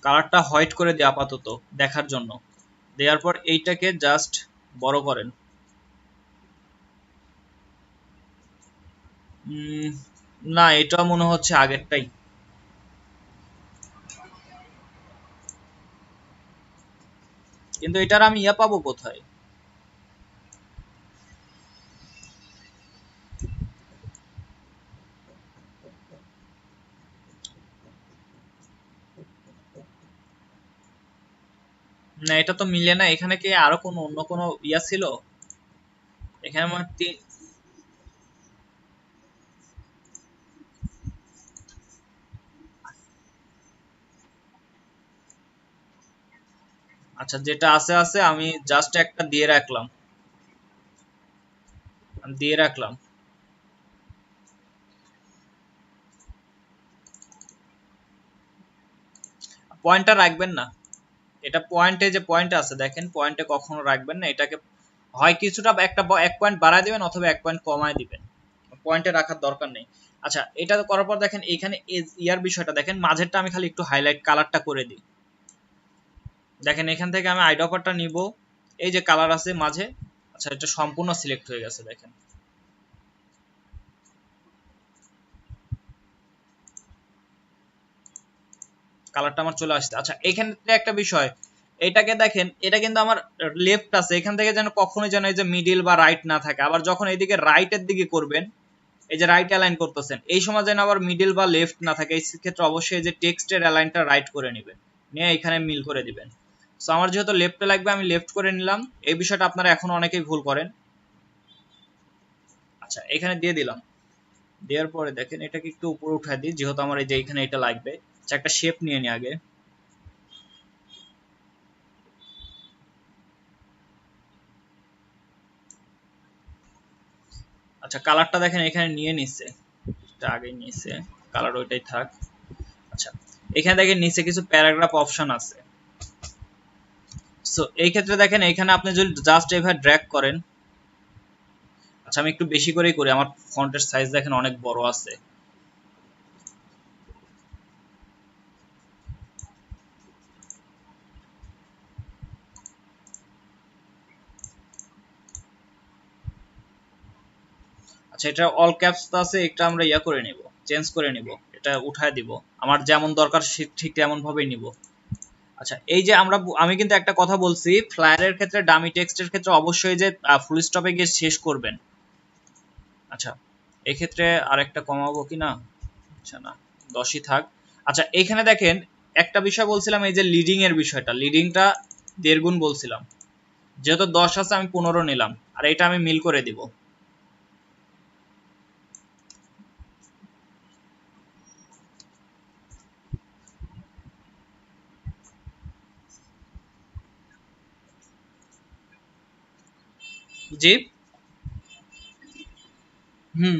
Speaker 1: কালারটা হোয়াইট করে দিই আপাতত দেখার জন্য, দেওয়ার পর এইটাকে জাস্ট বড় করেন। না এটা মনে হচ্ছে আগেরটাই, কিন্তু এটার আমি ইয়া পাবো কোথায়, না এটা তো মিলে না। এখানে কি আরো কোনো অন্য কোনো ইয়া ছিল এখানে মানে আচ্ছা যেটা আছে আছে, আমি জাস্ট একটা দিয়ে রাখলাম, আমি দিয়ে রাখলাম। পয়েন্টটা রাখবেন না, এটা পয়েন্টে যে পয়েন্ট আছে দেখেন, পয়েন্টে কখনো রাখবেন না এটাকে, হয় কিছুটা একটা এক পয়েন্ট বাড়ায় দিবেন অথবা এক পয়েন্ট কমায় দিবেন, পয়েন্টে রাখার দরকার নেই। আচ্ছা এটা করার পর দেখেন এইখানে ইয়ার বিষয়টা দেখেন, মাঝেরটা আমি খালি একটু হাইলাইট কালারটা করে দিই। দেখেন এখান থেকে আমি আইড্রপারটা নিব, এই যে কালার আছে মাঝে, আচ্ছা এটা সম্পূর্ণ সিলেক্ট হয়ে গেছে দেখেন। কালারটা আমার চলে আসছে। আচ্ছা এখানে একটা বিষয়, এটাকে দেখেন এটা কিন্তু আমার লেফট আছে, এখান থেকে যেন কখনোই যেন এই যে মিডিল বা রাইট না থাকে, আবার যখন এইদিকে রাইটের দিকে করবেন, এই যে রাইট অ্যালাইন করতেছেন, এই সময় যেন আবার মিডিল বা লেফট না থাকে, এই ক্ষেত্রে অবশ্যই যে টেক্সটের অ্যালাইনটা রাইট করে নেবেন, নিয়ে এখানে মিল করে দিবেন। সো আমার যেহেতু লেফটে লাগবে আমি লেফট করে নিলাম, এই বিষয়টা আপনারা এখন অনেকেই ভুল করেন। আচ্ছা এখানে দিয়ে দিলাম, দেওয়ার পরে দেখেন এটাকে একটু উপরে উঠায় দিই, যেহেতু আমার এই যে এখানে এটা লাগবে। আচ্ছা একটা শেপ নিয়ে নি আগে, আচ্ছা কালারটা দেখেন এখানে নিয়ে নিচ্ছে, এটা আগে নিয়েছে, কালার ওইটাই থাক। আচ্ছা এখানে দেখেন নিচে কিছু প্যারাগ্রাফ অপশন আছে। সো এই ক্ষেত্রে দেখেন এখানে আপনি যদি জাস্ট এভাবে ড্র্যাগ করেন, আচ্ছা আমি একটু বেশি করেই করি, আমার ফন্টের সাইজ দেখেন অনেক বড় আছে। আচ্ছা এটা অল ক্যাপস আছে, এটা আমরা ইয়া করে নিব, চেঞ্জ করে নিব, এটা এটা উঠায় দিব, আমার যেমন দরকার ঠিক তেমন ভাবেই নিব। আচ্ছা এই যে আমি কিন্তু একটা কথা বলছি, ফ্লায়ারের ক্ষেত্রে ডামি টেক্সটের ক্ষেত্রে অবশ্যই যে ফুল স্টপে গিয়ে শেষ করবেন। আচ্ছা এই ক্ষেত্রে আরেকটা কমাবো কি না, আচ্ছা না 10ই থাক। আচ্ছা এইখানে দেখেন একটা বিষয় বলছিলাম, এই যে লিডিং এর বিষয়টা, লিডিংটা 1.5 গুণ বলছিলাম, যেহেতু 10 আছে আমি 15 নিলাম, আর এটা আমি মিল করে দিব। জি হুম,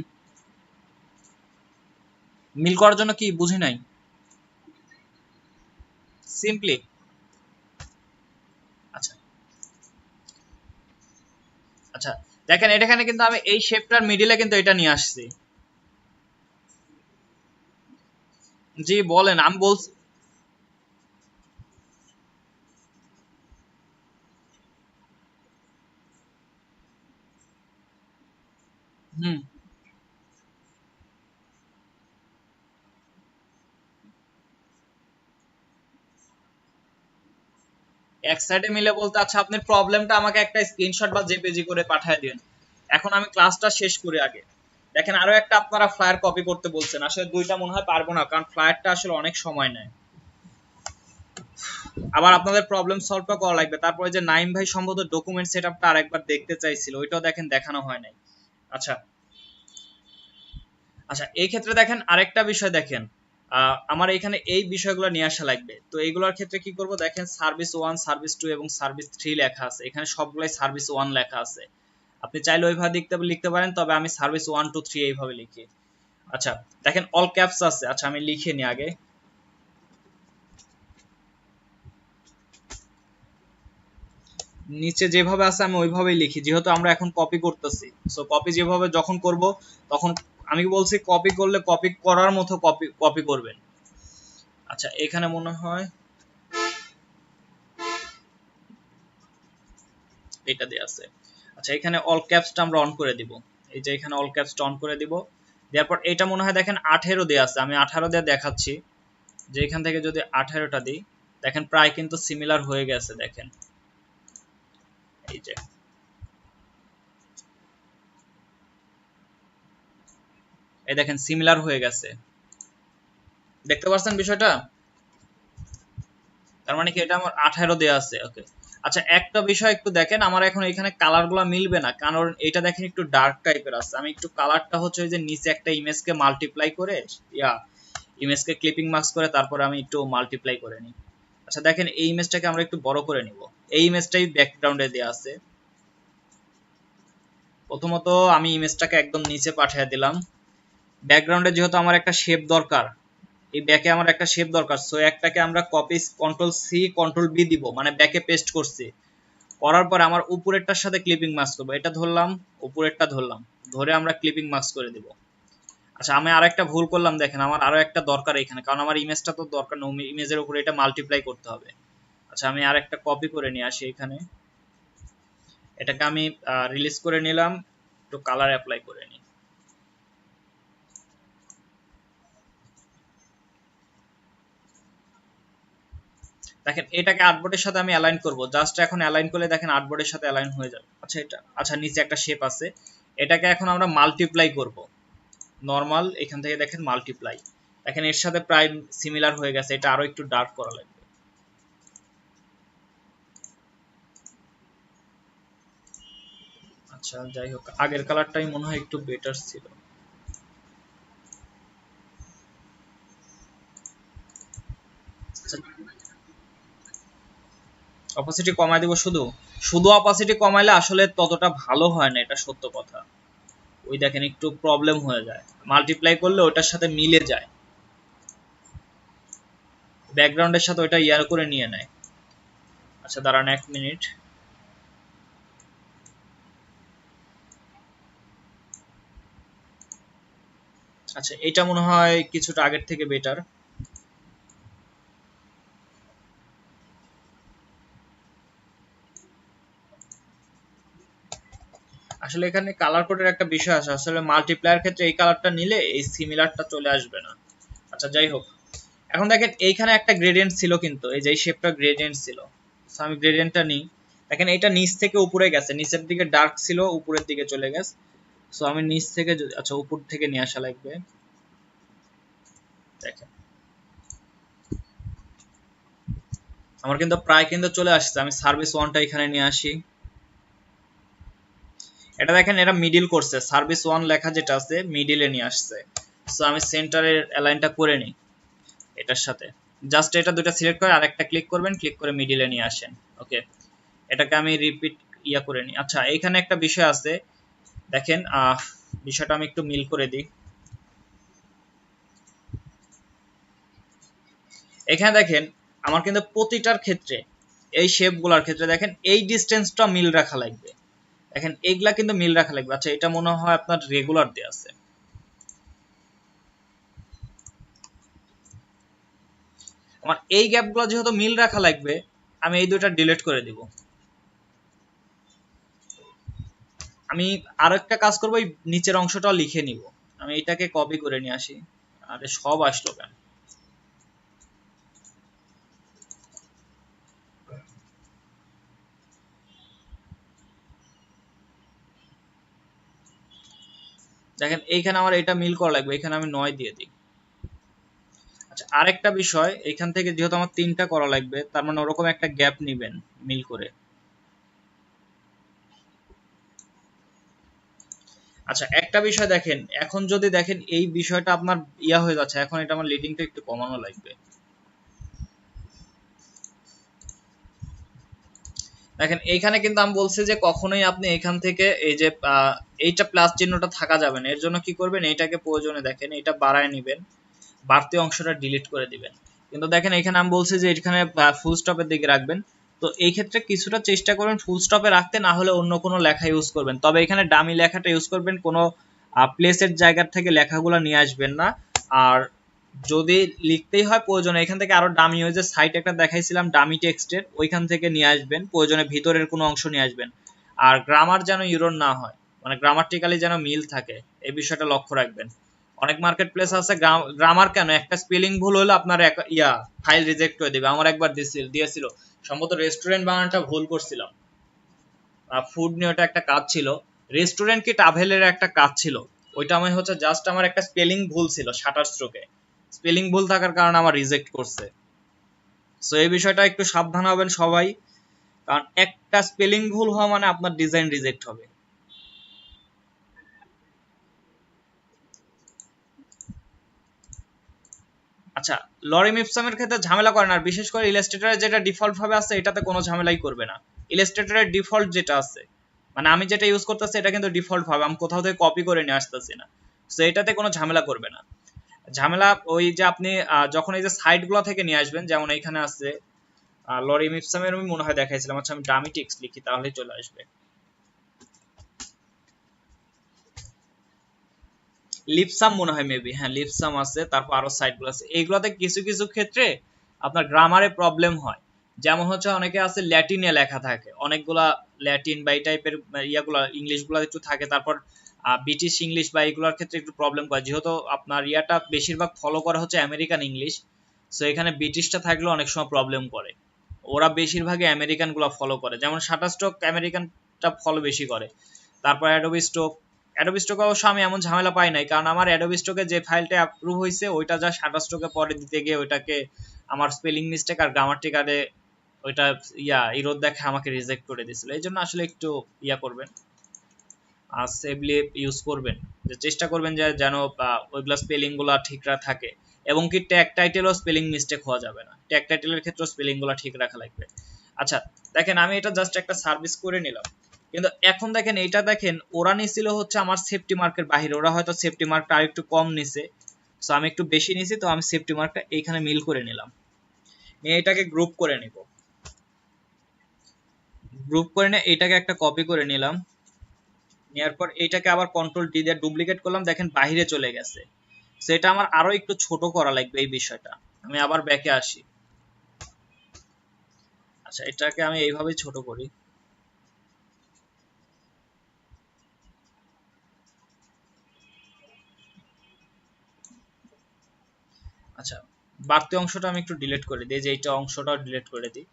Speaker 1: মিল করার জন্য কি বুঝি নাই, সিম্পলি আচ্ছা আচ্ছা দেখেন এখানে কিন্তু আমি এই শেপটার মিডিলে কিন্তু এটা নিয়ে আসছি। জি বলেন, আমি বলছি। হুম, এক সাইডে মিলে বলতে আচ্ছা আপনার প্রবলেমটা আমাকে একটা স্ক্রিনশট বা জেপিজি করে পাঠিয়ে দিন। এখন আমি ক্লাসটা শেষ করি আগে। দেখেন আরো একটা আপনারা ফ্লায়ার কপি করতে বলছেন, আসলে দুইটা মনে হয় পারবো না, কারণ ফ্লায়ারটা আসলে অনেক সময় নেয়, আবার আপনাদের প্রবলেম সলভটা করা লাগবে। তারপরে যে নাইম ভাই সম্ভবত ডকুমেন্ট সেটআপটা আরেকবার দেখতে চাইছিল, ওইটাও দেখেন দেখানো হয় নাই। আচ্ছা আচ্ছা এই ক্ষেত্রে দেখেন আরেকটা বিষয় দেখেন, আমার এখানে এই বিষয়গুলো নিয়ে আসা লাগবে। তো এইগুলোর ক্ষেত্রে কি করব, দেখেন সার্ভিস 1 সার্ভিস 2 এবং সার্ভিস 3 লেখা আছে, এখানে সবগুলাই সার্ভিস 1 লেখা আছে। আপনি চাইলে ওইভাবে লিখতে পারেন, তবে আমি সার্ভিস 1 2 3 এইভাবে লিখি। আচ্ছা দেখেন অল ক্যাপস আছে, আচ্ছা আমি লিখে নি আগে। নিচে যেভাবে আছে আমি ওইভাবেই লিখি, যেহেতু আমরা এখন কপি করতেছি। সো কপি যেভাবে যখন করব তখন আমি বলছি কপি করলে কপি করার মতো কপি কপি করবেন। আচ্ছা এখানে মনে হয় এটা দেয়া আছে। আচ্ছা এখানে অল ক্যাপসটা আমরা অন করে দিব, এই যে এখানে অল ক্যাপসটা অন করে দিব। দেওয়ার পর এটা মনে হয় দেখেন 18 দেয়া আছে, আমি 18 দিয়ে দেখাচ্ছি, যে এখান থেকে যদি 18টা দিই, দেখেন প্রায় কিন্তু সিমিলার হয়ে গেছে। দেখেন এই যে এই দেখেন সিমিলার হয়ে গেছে, দেখতে পাচ্ছেন বিষয়টা? তার মানে কি এটা আমার 18 দেয়া আছে, ওকে। আচ্ছা একটা বিষয় একটু দেখেন, আমার এখন এখানে কালারগুলো মিলবে না, কারণ এটা দেখেন একটু ডার্ক টাইপের আছে। আমি একটু কালারটা হচ্ছে ওই যে নিচে একটা ইমেজকে মাল্টিপ্লাই করে, ইয়া ইমেজকে ক্লিপিং মার্কস করে তারপরে আমি একটু মাল্টিপ্লাই করে নিই। আচ্ছা দেখেন এই ইমেজটাকে আমরা একটু বড় করে নিব, এই ইমেজটাই ব্যাকগ্রাউন্ডে দেওয়া আছে। প্রথমত আমি ইমেজটাকে একদম নিচে পাঠিয়ে দিলাম। ব্যাকগ্রাউন্ডে যেহেতু আমার একটা শেপ দরকার, এই ব্যাকে আমার একটা শেপ দরকার, সো একটাকে আমরা copy control C control B দিব, মানে ব্যাকে পেস্ট করছি। করার পর আমার উপরেরটার সাথে ক্লিপিং মার্কস করবো, এটা ধরলাম, উপরেরটা ধরলাম, ধরে আমরা ক্লিপিং মার্কস করে দিব। আচ্ছা আমি আরেকটা ভুল করলাম, দেখেন আমার আরো একটা দরকার এখানে, কারণ আমার ইমেজটা তো দরকার না, ইমেজের উপরে এটা মাল্টিপ্লাই করতে হবে। আচ্ছা আমি আরেকটা কপি করে নিয়ে আসি এখানে, এটাকে আমি রিলিজ করে নিলাম, একটু কালার অ্যাপ্লাই করে নিই। দেখেন এটাকে আর্টবোর্ডের সাথে আমি অ্যালাইন করব, জাস্ট এখন অ্যালাইন করলে দেখেন আর্টবোর্ডের সাথে অ্যালাইন হয়ে যাবে। আচ্ছা এটা আচ্ছা নিচে একটা শেপ আছে, এটাকে এখন আমরা মাল্টিপ্লাই করব, নরমাল এখান থেকে দেখেন মাল্টিপ্লাই, দেখেন এর সাথে প্রায় সিমিলার হয়ে গেছে, এটা আরো একটু ডার্ক করা লাগবে। আচ্ছা যাই হোক, আগের কালারটাই মনে হয় একটু বেটার ছিল। অপাসিটি কমাই দিব, শুধু শুধু অপাসিটি কমাইলে আসলে ততটা ভালো হয় না, এটা সত্য কথা। ওই দেখেন একটু প্রবলেম হয়ে যায়, মাল্টিপ্লাই করলে ওটার সাথে মিলে যায়, ব্যাকগ্রাউন্ডের সাথে ওটা ইয়ার করে নিয়ে নেয়। আচ্ছা দাঁড়ান 1 মিনিট। আচ্ছা এটা মনে হয় কিছুটা আগের থেকে বেটার। আসলে এখানে কালার কোডের একটা বিষয় আছে, আসলে মাল্টিপ্লায়ার ক্ষেত্রে এই কালারটা নিলে এই সিমিলারটা চলে আসবে না। আচ্ছা যাই হোক, এখন দেখেন এইখানে একটা গ্রেডিয়েন্ট ছিল, কিন্তু এই যে শেপটা গ্রেডিয়েন্ট ছিল। সো আমি গ্রেডিয়েন্টটা নিই। দেখেন এটা নিচ থেকে উপরে গেছে, নিচের দিকে ডার্ক ছিল, উপরের দিকে চলে গেছে। সো আমি নিচ থেকে আচ্ছা উপর থেকে নিয়ে আসা লাগবে। দেখেন আমার কিন্তু প্রায় কিন্তু চলে আসছে। আমি সার্ভিস ওয়ানটা এখানে নিয়ে আসি। এটা দেখেন এটা মিডিল করছে, সার্ভিস ওয়ান লেখা যেটা আছে মিডিলে নিয়ে আসছে। সো আমি সেন্টারের অ্যালাইনটা করে নিই এটার সাথে। জাস্ট এটা দুটো সিলেক্ট করে আরেকটা ক্লিক করবেন, ক্লিক করে মিডিলে নিয়ে আসেন। ওকে, এটাকে আমি রিপিট করে নিই। আচ্ছা এইখানে একটা বিষয় আছে, দেখেন বিষয়টা আমি একটু মিল করে দিই। এখানে দেখেন আমার কিন্তু প্রতিটার ক্ষেত্রে, এই শেপগুলোর ক্ষেত্রে দেখেন এই ডিসটেন্সটা মিল রাখা লাগবে। দেখেন এইগুলা কিন্তু মিল রাখা লাগবে। আচ্ছা এটা মনে হয় আপনার রেগুলার দেয়া আছে। আমার এই গ্যাপগুলো যেহেতু মিল রাখা লাগবে, আমি এই দুইটা ডিলিট করে দিব। আমি আরো একটা কাজ করবো, এই নিচের অংশটাও লিখে নিব। আমি এটাকে কপি করে নিয়ে আসি। আরে সব আসলো কেন? দেখেন এইখানে আমার এটা মিল করা লাগবে, এখানে আমি 9 দিয়ে দিই। আচ্ছা আরেকটা বিষয়, এখান থেকে যেহেতু আমার 3টা করা লাগবে, তার মানে ওরকম একটা গ্যাপ নিবেন মিল করে। আচ্ছা একটা বিষয় দেখেন, এখন যদি দেখেন এই বিষয়টা আপনার ইয়া হয়ে যাচ্ছে, এখন এটা আমার লিডিংটা একটু কমানো লাগবে। দেখেন এইখানে কিন্তু আমি বলছি যে কখনোই আপনি এখান থেকে এই যে এইটা প্লাস চিহ্নটা থাকা যাবে না। এর জন্য কি করবেন, এইটাকে প্রয়োজনে দেখেন এটা বাড়ায় নেবেন, বাড়তি অংশটা ডিলিট করে দিবেন। কিন্তু দেখেন এখানে আমি বলছি যে এখানে ফুল স্টপের দিকে রাখবেন। তো এই ক্ষেত্রে কিছুটা চেষ্টা করবেন ফুল স্টপে রাখতে, না হলে অন্য কোনো লেখা ইউজ করবেন। তবে এখানে ডামি লেখাটা ইউজ করবেন, কোনো প্লেসের জায়গা থেকে লেখাগুলো নিয়ে আসবেন না। আর যদি লিখতেই হয় প্রয়োজনে এখান থেকে আরো ডামি, ওই যে সাইট একটা দেখাইছিলাম ডামি টেক্সটের, ওইখান থেকে নিয়ে আসবেন, প্রয়োজনে ভিতরের কোনো অংশ নিয়ে আসবেন। আর গ্রামার যেন ইউরোর না হয়, মানে গ্রামাটিক্যালি যেন মিল থাকে, এই বিষয়টা লক্ষ্য রাখবেন। অনেক মার্কেট প্লেস আছে গ্রামার কেন, একটা স্পেলিং ভুল হলে আপনার ফাইল রিজেক্ট করে দিবে। আমার একবার দিয়েছিল, সম্ভবত রেস্টুরেন্ট বানানটা ভুল করছিলাম। ফুড নিয়ে ওটা একটা কাজ ছিল, রেস্টুরেন্ট কি ট্রাভেলের একটা কাজ ছিল। ওইটা আমি হচ্ছে জাস্ট আমার একটা স্পেলিং ভুল ছিল, শাটার স্ট্রোকে স্পেলিং ভুল থাকার কারণে আমার রিজেক্ট করছে। সো এই বিষয়টা একটু সাবধান হবেন সবাই, কারণ একটা স্পেলিং ভুল হওয়া মানে আপনার ডিজাইন রিজেক্ট হবে। আচ্ছা লরিম ইপসামের ক্ষেত্রে ঝামেলা করে না, আর বিশেষ করে ইলাস্ট্রেটরে যেটা ডিফল্ট ভাবে আছে এটাতে কোনো ঝামেলাই করবে না। ইলাস্ট্রেটরের ডিফল্ট যেটা আছে, মানে আমি যেটা ইউজ করতেছি এটা কিন্তু ডিফল্ট ভাবে, আমি কোথাও থেকে কপি করে নিয়ে আসতেছি না। সো এটাতে কোনো ঝামেলা করবে না। ঝামেলা ওই যে আপনি যখন এই যে সাইট গুলো থেকে নিয়ে আসবেন, যেমন এখানে আছে লরিম ইপসামের আমি মনে হয় দেখাইছিলাম। আচ্ছা আমি ডামি টেক্সট লিখি তাহলেই চলে আসবে। লিপসাম মনে হয় মেবি, হ্যাঁ লিপসাম আছে, তারপর আরো সাইটগুলো আছে। এইগুলোতে কিছু কিছু ক্ষেত্রে আপনার গ্রামারে প্রবলেম হয়। যেমন হচ্ছে অনেকে আছে ল্যাটিনে লেখা থাকে, অনেকগুলা ল্যাটিন বা এই টাইপের ইয়াগুলা ইংলিশগুলো একটু থাকে। তারপর ব্রিটিশ ইংলিশ বা এইগুলোর ক্ষেত্রে একটু প্রবলেম করে, যেহেতু আপনার ইয়াটা বেশিরভাগ ফলো করা হচ্ছে আমেরিকান ইংলিশ। সো এখানে ব্রিটিশটা থাকলেও অনেক সময় প্রবলেম করে। ওরা বেশিরভাগই আমেরিকান গুলা ফলো করে, যেমন শাটারস্টক আমেরিকানটা ফলো বেশি করে। তারপর অ্যাডোবি স্টক, অ্যাডোবি স্টকে অবশ্য আমি এমন ঝামেলা পাই নাই, কারণ আমার অ্যাডোবি স্টকে যে ফাইলটা অ্যাপ্রুভ হয়েছে ওইটা যা শাটারস্টকে পরে দিতে গিয়ে ওইটাকে আমার স্পেলিং মিস্টেক আর গ্রামাটিক্যালে ওইটা ইরোদ দেখে আমাকে রিজেক্ট করে দিয়েছিল। এই জন্য আসলে একটু করবেন, সেভলি ইউজ করবেন, যে চেষ্টা করবেন যে যেন ওইগুলা স্পেলিং গুলা ঠিক থাকে। এবং কি ট্যাগ টাইটেলও স্পেলিং মিস্টেক হওয়া যাবে না, ট্যাগ টাইটেলের ক্ষেত্রে স্পেলিং গুলা ঠিক রাখা লাগবে। আচ্ছা দেখেন আমি এটা জাস্ট একটা সার্ভিস করে নিলাম, কিন্তু এখন দেখেন এইটা দেখেন ওরা নিছিল হচ্ছে আমার সেফটি মার্কের বাহিরে, ওরা হয়তো সেফটি মার্কটা আরেকটু কম নিছে। সো আমি একটু বেশি নিছি, তো আমি সেফটি মার্কটা এইখানে মিল করে নিলাম, নিয়ে এটাকে গ্রুপ করে নিব। গ্রুপ করে নিয়ে এটাকে একটা কপি করে নিলাম, নেওয়ার পর এইটাকে আবার কন্ট্রোল ডি দিয়ে ডুপ্লিকেট করলাম, দেখেন বাহিরে চলে গেছে। সেটা আমার আরো একটু ছোট করা লাগবে এই বিষয়টা। আমি আবার ব্যাকে আসি। আচ্ছা এটাকে আমি এইভাবেই ছোট করি। বাড়তি অংশটা আমি একটু ডিলিট করে দিই, যে এইটা অংশটাও ডিলিট করে দিই।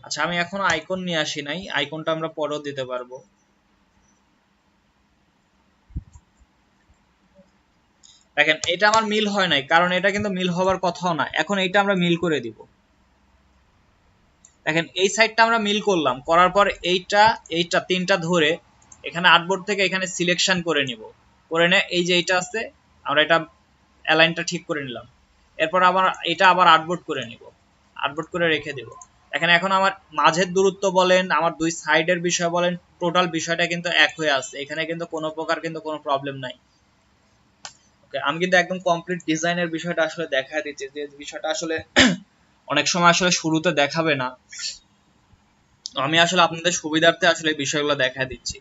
Speaker 1: আচ্ছা আমি এখনো আইকন নিয়ে আসি নাই, আইকনটা আমরা পরেও দিতে পারবো। দেখেন এটা আমার মিল হয় নাই, কারণ এটা কিন্তু মিল হওয়ার কথাও না। এখন এইটা আমরা মিল করে দিব। দেখেন এই সাইডটা আমরা মিল করলাম, করার পর এইটা এইটা তিনটা ধরে এখানে আর্টবোর্ড থেকে এখানে সিলেকশন করে নিব, করে নে এই যে এইটা আছে আমরা এটা অ্যালাইনটা ঠিক করে নিলাম। এরপর আবার এটা আবার আর্টবোর্ড করে নিব, আর্টবোর্ড করে রেখে দেব। এখানে এখন আমার মাঝের দূরত্ব বলেন, আমার দুই সাইডের বিষয় বলেন, টোটাল বিষয়টা কিন্তু এক হয়ে আছে, এখানে কিন্তু কোনো প্রকার কিন্তু কোনো প্রবলেম নাই। ওকে, আমি কিন্তু একদম কমপ্লিট ডিজাইনের বিষয়টা আসলে দেখা দিচ্ছি, যে বিষয়টা আসলে অনেক সময় আসলে শুরুতে দেখাবে না, আমি আসলে আপনাদের সুবিধার্থে আসলে এই বিষয়গুলো দেখা দিচ্ছি।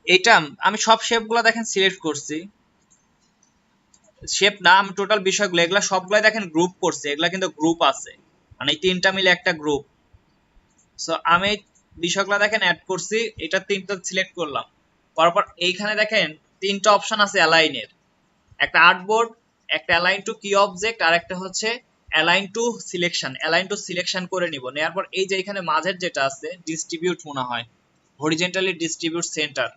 Speaker 1: এইটা আমি সব শেপগুলো দেখেন সিলেক্ট করছি, শেপ না আমি টোটাল বিষয়গুলো এগুলা সবগুলাই দেখেন গ্রুপ করছি, এগুলা কিন্তু গ্রুপ আছে, মানে এই তিনটা মিলে একটা গ্রুপ। সো আমি বিষয়গুলো দেখেন অ্যাড করছি, এটা তিনটা সিলেক্ট করলাম, করার পর এইখানে দেখেন তিনটা অপশন আছে অ্যালাইনের, একটা আর্টবোর্ড, একটা অ্যালাইন টু কি অবজেক্ট, আর একটা হচ্ছে align two selection. Align two selection করে নিব, নেওয়ার পর এই যে এখানে মাঝের যেটা আছে ডিস্ট্রিবিউট মনে হয়, হরিজেন্টালি ডিস্ট্রিবিউট সেন্টার,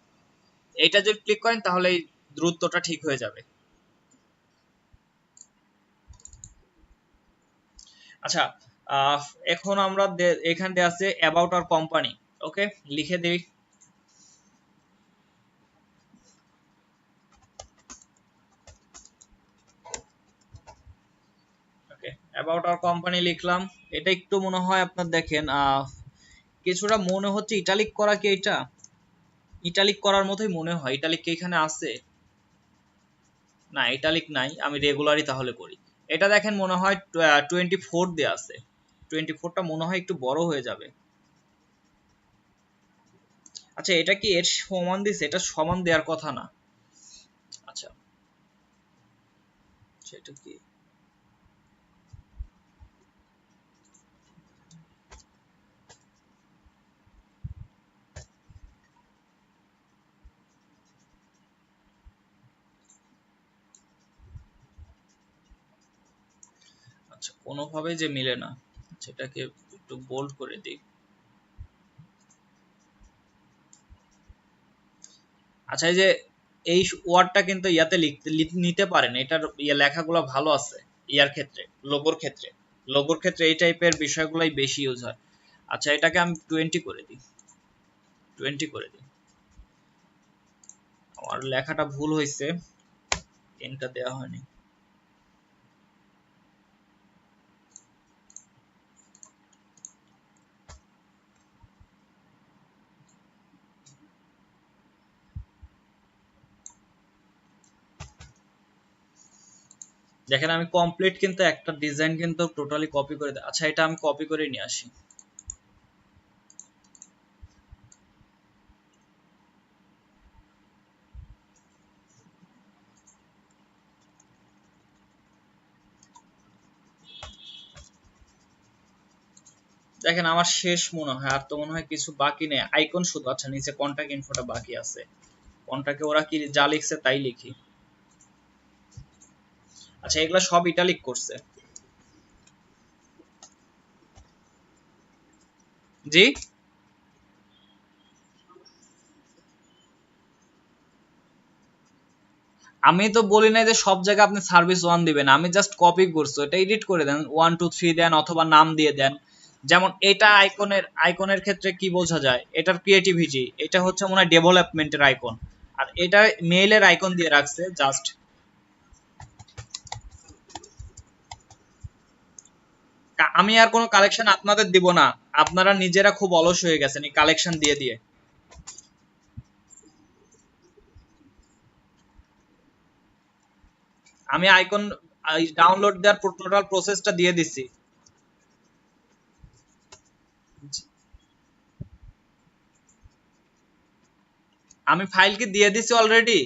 Speaker 1: এইটা যদি ক্লিক করেন তাহলে এই দূরত্বটা ঠিক হয়ে যাবে। আচ্ছা আহ, এখন আমরা এখান দিয়ে আছে অ্যাবাউট আওয়ার কোম্পানি, ওকে লিখে দেই। ওকে অ্যাবাউট আওয়ার কোম্পানি লিখলাম। এটা একটু মনে হয় আপনার দেখেন কিছুটা মনে হচ্ছে ইটালিক করা, কি এটা ইটালিক করার মতোই মনে হয়। ইটালিক কি এখানে আছে? না ইটালিক নাই, আমি রেগুলারই তাহলে করি। এটা দেখেন মনে হয় 24 দেয়া আছে, 24টা মনে হয় একটু বড় হয়ে যাবে। আচ্ছা এটা কি এর সমান দিছে? এটা সমান দেওয়ার কথা না। আচ্ছা সেটা কি, আচ্ছা কোনোভাবে যে মিলে না, সেটাকে একটু বোল্ড করে দিই। আচ্ছা এই যে এই ওয়ার্ডটা কিন্তু ইয়াতে লিখতে নিতে পারেন, এটার ইয়া লেখাগুলো ভালো আছে ইয়ার ক্ষেত্রে, লোগোর ক্ষেত্রে, লোগোর ক্ষেত্রে এই টাইপের বিষয়গুলোই বেশি ইউজ হয়। আচ্ছা এটাকে আমি 20 করে দিই, 20 করে দিই। আমার লেখাটা ভুল হয়েছে, 10টা দেওয়া হয়নি। দেখেন আমি কমপ্লিট কিন্তু একটা ডিজাইন কিন্তু টোটালি কপি করে দিই। আচ্ছা এটা আমি কপি করে নিয়ে আসি। দেখেন আমার শেষ মনে হয়, আর তো মনে হয় কিছু বাকি নেই, আইকন শুধু। আচ্ছা নিচে কন্টাক্ট ইনফোটা বাকি আছে, কন্টাক্টে ওরা কি যা লিখছে তাই লিখি। আচ্ছা এগুলা সব ইটালিক করছে। জি আমি তো বলি নাই যে সব জায়গায় আপনি সার্ভিস 1 দিবেন, আমি জাস্ট কপি করছি, এটা এডিট করে দেন, 1 2 3 দেন অথবা নাম দিয়ে দেন। যেমন এটা আইকনের ক্ষেত্রে কি বোঝা যায়, এটার ক্রিয়েটিভিটি, এটা হচ্ছে মনে হয় ডেভেলপমেন্টের আইকন, আর এটা মেইলের আইকন দিয়ে রাখছে জাস্ট। আমি আর কোনো কালেকশন আপনাদের দিব না, আপনারা নিজেরা খুব অলস হয়ে গেছেন এই কালেকশন দিয়ে দিয়ে। আমি আইকন ডাউনলোড দেওয়ার টোটাল প্রসেসটা দিয়ে দিছি। আমি ফাইল কি দিয়ে দিছি অলরেডি?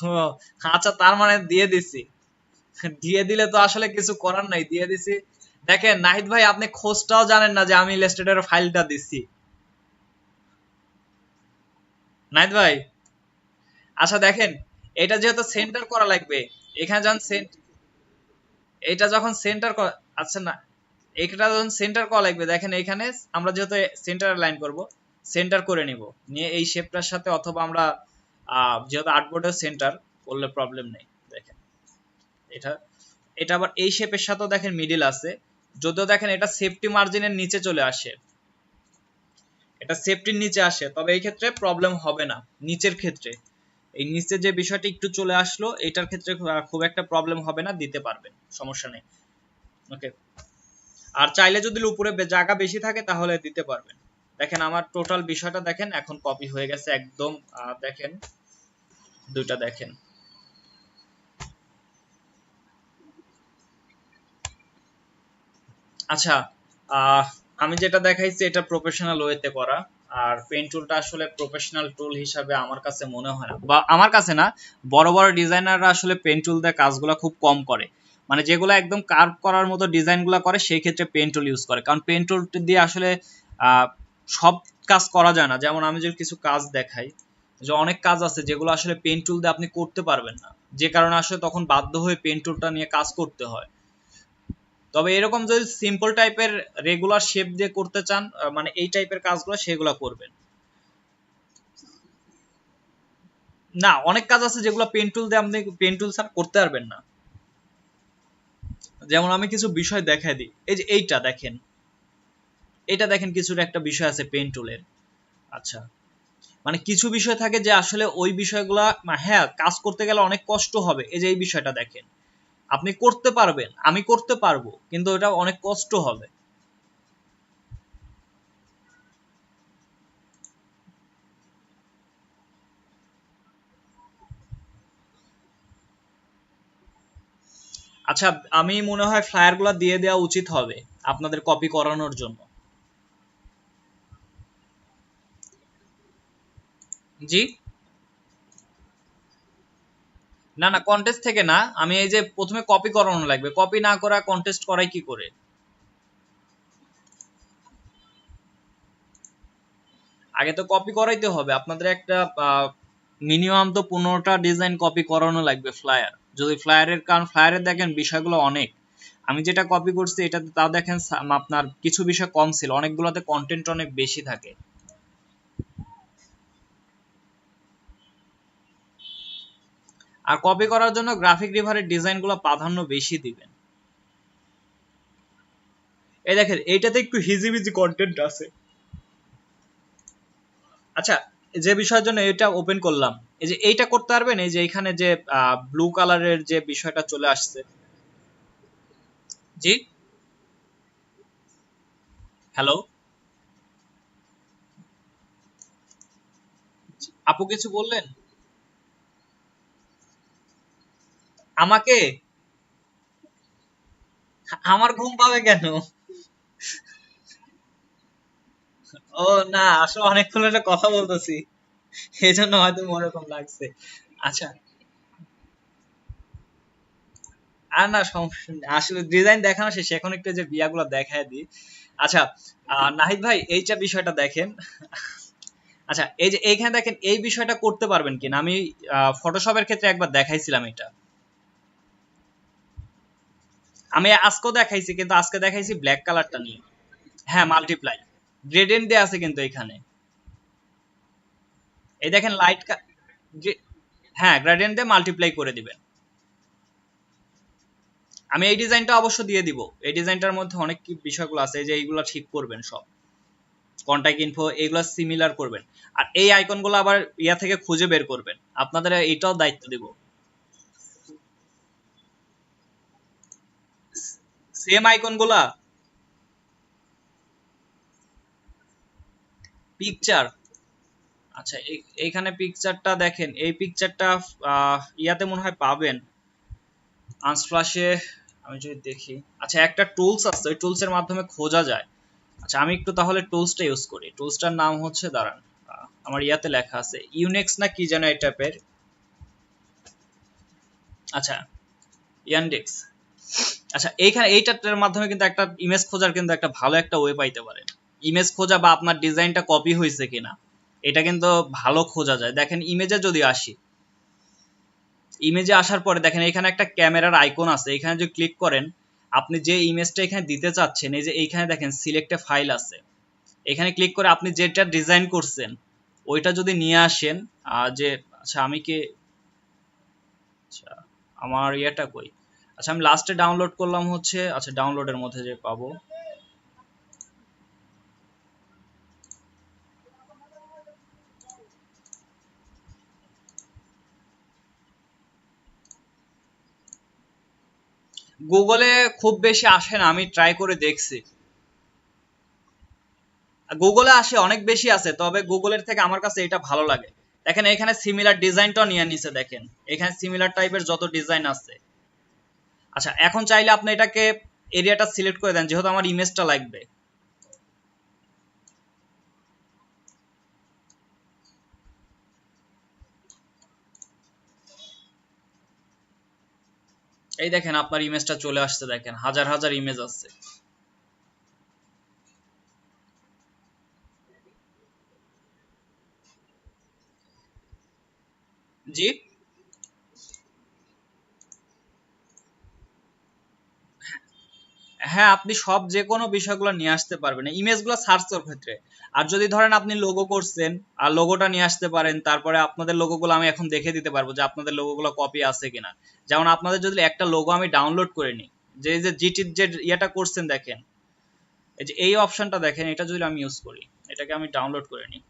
Speaker 1: ও, আচ্ছা তার মানে দিয়ে দিছি। দিয়ে দিলে তো আসলে কিছু করার নাই, দিয়ে দিছি। দেখেন নাহিদ ভাই, আপনি খোঁজটাও জানেন না যে আমি ইলাস্ট্রেটর ফাইলটা দিছি। নাহিদ ভাই, আচ্ছা দেখেন, এটা যেহেতু সেন্টার করা লাগবে, এখানে যখন এটা যখন সেন্টার করা, আচ্ছা না, এটা যখন সেন্টার করা লাগবে, দেখেন এখানে আমরা যেহেতু সেন্টার লাইন করব, সেন্টার করে নিব, নিয়ে এই শেপটার সাথে, অথবা আমরা যেহেতু আর্টবোর্ডের সেন্টার করলে প্রবলেম নেই। দেখেন এটা, এটা আবার এই শেপের সাথেও দেখেন মিডিল আছে, যদিও দেখেন এটা সেফটি মার্জিনের নিচে চলে আসে, এটা সেফটির নিচে আসে, তবে এই ক্ষেত্রে প্রবলেম হবে না। নিচের ক্ষেত্রে এই নিচে যে বিষয়টা একটু চলে আসলো, এটার ক্ষেত্রে খুব একটা প্রবলেম হবে না, দিতে পারবেন, সমস্যা নেই। ওকে, আর চাইলে যদি উপরে জায়গা বেশি থাকে তাহলে দিতে পারবেন। দেখেন আমার টোটাল বিষয়টা দেখেন এখন কপি হয়ে গেছে একদম। দেখেন দুইটা দেখেন, আচ্ছা আমি যেটা দেখাইছি এটা প্রফেশনাল ওয়েতে করা, আর পেন টুলটা আসলে প্রফেশনাল টুল হিসাবে আমার কাছে মনে হয় না, বা আমার কাছে না, বড় বড় ডিজাইনাররা আসলে পেন টুল দিয়ে কাজগুলো খুব কম করে, মানে যেগুলো একদম কার্ভ করার মতো ডিজাইনগুলো করে সেই ক্ষেত্রে পেন টুল ইউজ করে, কারণ পেন টুল দিয়ে আসলে সব কাজ করা যায় না। যেমন আমি যদি কিছু কাজ দেখাই, যে অনেক কাজ আছে যেগুলো আসলে পেন টুল দিয়ে আপনি করতে পারবেন না, যে কারণে আসলে তখন বাধ্য হয়ে পেন টুলটা নিয়ে কাজ করতে হয়। তবে এরকম যদি সিম্পল টাইপের রেগুলার শেপ দিয়ে করতে চান, মানে এই টাইপের কাজগুলো, সেগুলো করবেন। না, অনেক কাজ আছে যেগুলো পেন টুল দিয়ে আপনি পেন টুল ছাড়া করতে পারবেন না। যেমন আমি কিছু বিষয় দেখাই দিই, এই যে এইটা দেখেন, এটা দেখেন কিছুর একটা বিষয় আছে পেন টুলের। আচ্ছা, মানে কিছু বিষয় থাকে যে আসলে ওই বিষয়গুলা, হ্যাঁ কাজ করতে গেলে অনেক কষ্ট হবে, এই যে এই বিষয়টা দেখেন, আপনি করতে পারবেন, আমি করতে পারবো, কিন্তু এটা অনেক কষ্ট হবে। আচ্ছা, আমি মনে হয় ফ্লায়ার গুলা দিয়ে দেওয়া উচিত হবে আপনাদের কপি করানোর জন্য। জি, না না, কন্টেস্ট থেকে না, আমি এই যে প্রথমে কপি করানো লাগবে, কপি না করা কন্টেস্ট করাই কি করে? আগে তো কপি করাইতে হবে আপনাদের একটা, মিনিমাম তো 15টা ডিজাইন কপি করানো লাগবে ফ্লায়ার, যদি ফ্লায়ারের, কারণ ফ্লায়ারে দেখেন বিষয়গুলো অনেক, আমি যেটা কপি করছি এটাতে তা দেখেন আপনার কিছু বিষয় কম ছিল, অনেকগুলোতে কন্টেন্ট অনেক বেশি থাকে। আর কপি করার জন্য গ্রাফিক রিভারের ডিজাইনগুলো প্রাধান্য বেশি দিবেন। এই দেখেন এইটাতে একটু হিজিবিজি কন্টেন্ট আছে। আচ্ছা, যে বিষয়ের জন্য এটা ওপেন করলাম, এই যে এইটা করতে পারবেন, এই যে এখানে যে ব্লু কালারের যে বিষয়টা চলে আসছে। জি, হ্যালো, আপু কিছু বললেন আমাকে? আমার ঘুম পাবে কেন? ও না, আসলে অনেকক্ষণ একটা কথা বলতেছি, এই জন্য হয়তো ওরকম লাগছে। আচ্ছা, আর না সমস্যা নেই। আসলে ডিজাইন দেখানো শেষ, এখন একটু যে বিয়াগুলো দেখায় দিই। আচ্ছা, নাহিদ ভাই এইটা বিষয়টা দেখেন। আচ্ছা, এই যে এইখানে দেখেন এই বিষয়টা করতে পারবেন কিনা, আমি ফটোশপের ক্ষেত্রে একবার দেখাইছিলাম এটা, আমি আজকেও দেখাইছি, কিন্তু আজকে দেখাইছি ব্ল্যাক কালারটা নিয়ে। হ্যাঁ, মাল্টিপ্লাই গ্রেডিয়েন্ট দেয়া আছে কিন্তু এখানে, এই দেখেন লাইট, হ্যাঁ গ্রেডিয়েন্ট দিয়ে মাল্টিপ্লাই করে দিবেন। আমি এই ডিজাইনটা অবশ্য দিয়ে দিব, এই ডিজাইনটার মধ্যে অনেক কি বিষয়গুলো আছে, এই যে এইগুলো ঠিক করবেন সব, কন্টাক্ট ইনফো এগুলো সিমিলার করবেন, আর এই আইকনগুলো আবার ইয়া থেকে খুঁজে বের করবেন, আপনাদের এইটাও দায়িত্ব দিব। সেম আইকনগুলা, পিকচার, আচ্ছা এইখানে পিকচারটা দেখেন, এই পিকচারটা ইয়াতে মনে হয় পাবেন, আনস্প্লাশে, আমি যদি দেখি, আচ্ছা একটা টুলস আছে, ওই টুলসের মাধ্যমে খোঁজা যায়। আচ্ছা আমি একটু তাহলে টুলসটা ইউজ করি, টুলসটার নাম হচ্ছে, দাঁড়ান আমার ইয়াতে লেখা আছে ইউনেক্স না কি যেন এই টাইপের, আচ্ছা ইয়ান্ডেক্স, আচ্ছা এইখানে এইটার মাধ্যমে কিন্তু একটা ইমেজ খোঁজার কিন্তু একটা ভালো একটা ওয়ে পাইতে পারেন। ইমেজ খোঁজা বা আপনার ডিজাইনটা কপি হয়েছে কিনা এটা কিন্তু ভালো খোঁজা যায়। দেখেন ইমেজে যদি আসি, ইমেজে আসার পরে দেখেন এখানে একটা ক্যামেরার আইকন আছে, এখানে যদি ক্লিক করেন আপনি যে ইমেজটা এখানে দিতে চাচ্ছেন, এই যে এইখানে দেখেন সিলেক্ট এ ফাইল আছে, এখানে ক্লিক করে আপনি যেটা ডিজাইন করছেন ওইটা যদি নিয়ে আসেন, যে আচ্ছা আমি কি, আচ্ছা আমার ইয়েটা কই, আচ্ছা আমি লাস্টে ডাউনলোড করলাম হচ্ছে, আচ্ছা ডাউনলোডের মধ্যে যে পাবো, গুগলে খুব বেশি আসে না, আমি ট্রাই করে দেখছি। গুগলে আসে অনেক বেশি আছে, তবে গুগলের থেকে আমার কাছে এটা ভালো লাগে। দেখেন এখানে সিমিলার ডিজাইনটাও নিয়ে নিছে, দেখেন এখানে সিমিলার টাইপের যত ডিজাইন আছে। আচ্ছা এখন চাইলে আপনি এটাকে এরিয়াটা সিলেক্ট করে দেন, যেহেতু আমার ইমেজটা লাগবে। এই দেখেন আপনার ইমেজটা চলে আসছে, দেখেন হাজার হাজার ইমেজ আছে। জি হ্যাঁ, আপনি সব যে কোনো বিষয়গুলো নিয়ে আসতে পারবেন ইমেজগুলো সার্চের ক্ষেত্রে। আর যদি ধরেন আপনি লোগো করছেন আর লোগোটা নিয়ে আসতে পারেন, তারপরে আপনাদের লোগোগুলো আমি এখন দেখে দিতে পারবো যে আপনাদের লোগোগুলো কপি আছে কিনা। যেমন আপনাদের যদি একটা লোগো আমি ডাউনলোড করে নিই, যে জিটির যে ইয়েটা করছেন দেখেন, এই যে এই অপশনটা দেখেন, এটা যদি আমি ইউজ করি, এটাকে আমি ডাউনলোড করে নিই।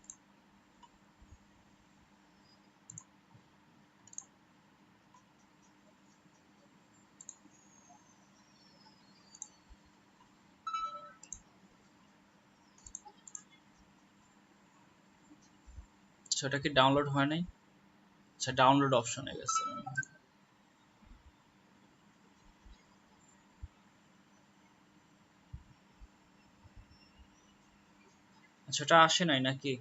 Speaker 1: সেটা কি ডাউনলোড হয় নাই? আচ্ছা ডাউনলোড অপশনে গেছে, আচ্ছা এটা আসে নাই নাকি?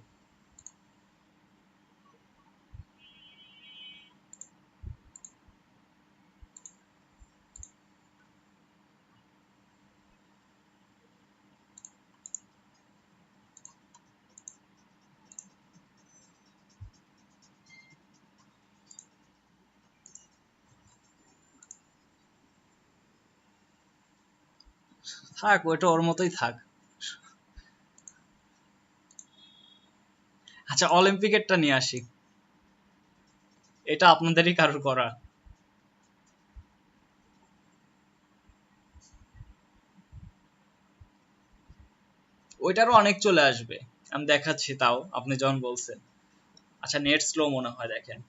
Speaker 1: থাক, ওইটা ওর মতোই থাক। আচ্ছা অলিম্পিকেরটা নিয়ে আসি, এটা আপনাদেরই কারোর করা। ওইটারও অনেক চলে আসবে, আমি দেখাচ্ছি তাও আপনি যখন বলছেন। আচ্ছা নেট স্লো মনে হয়, দেখেন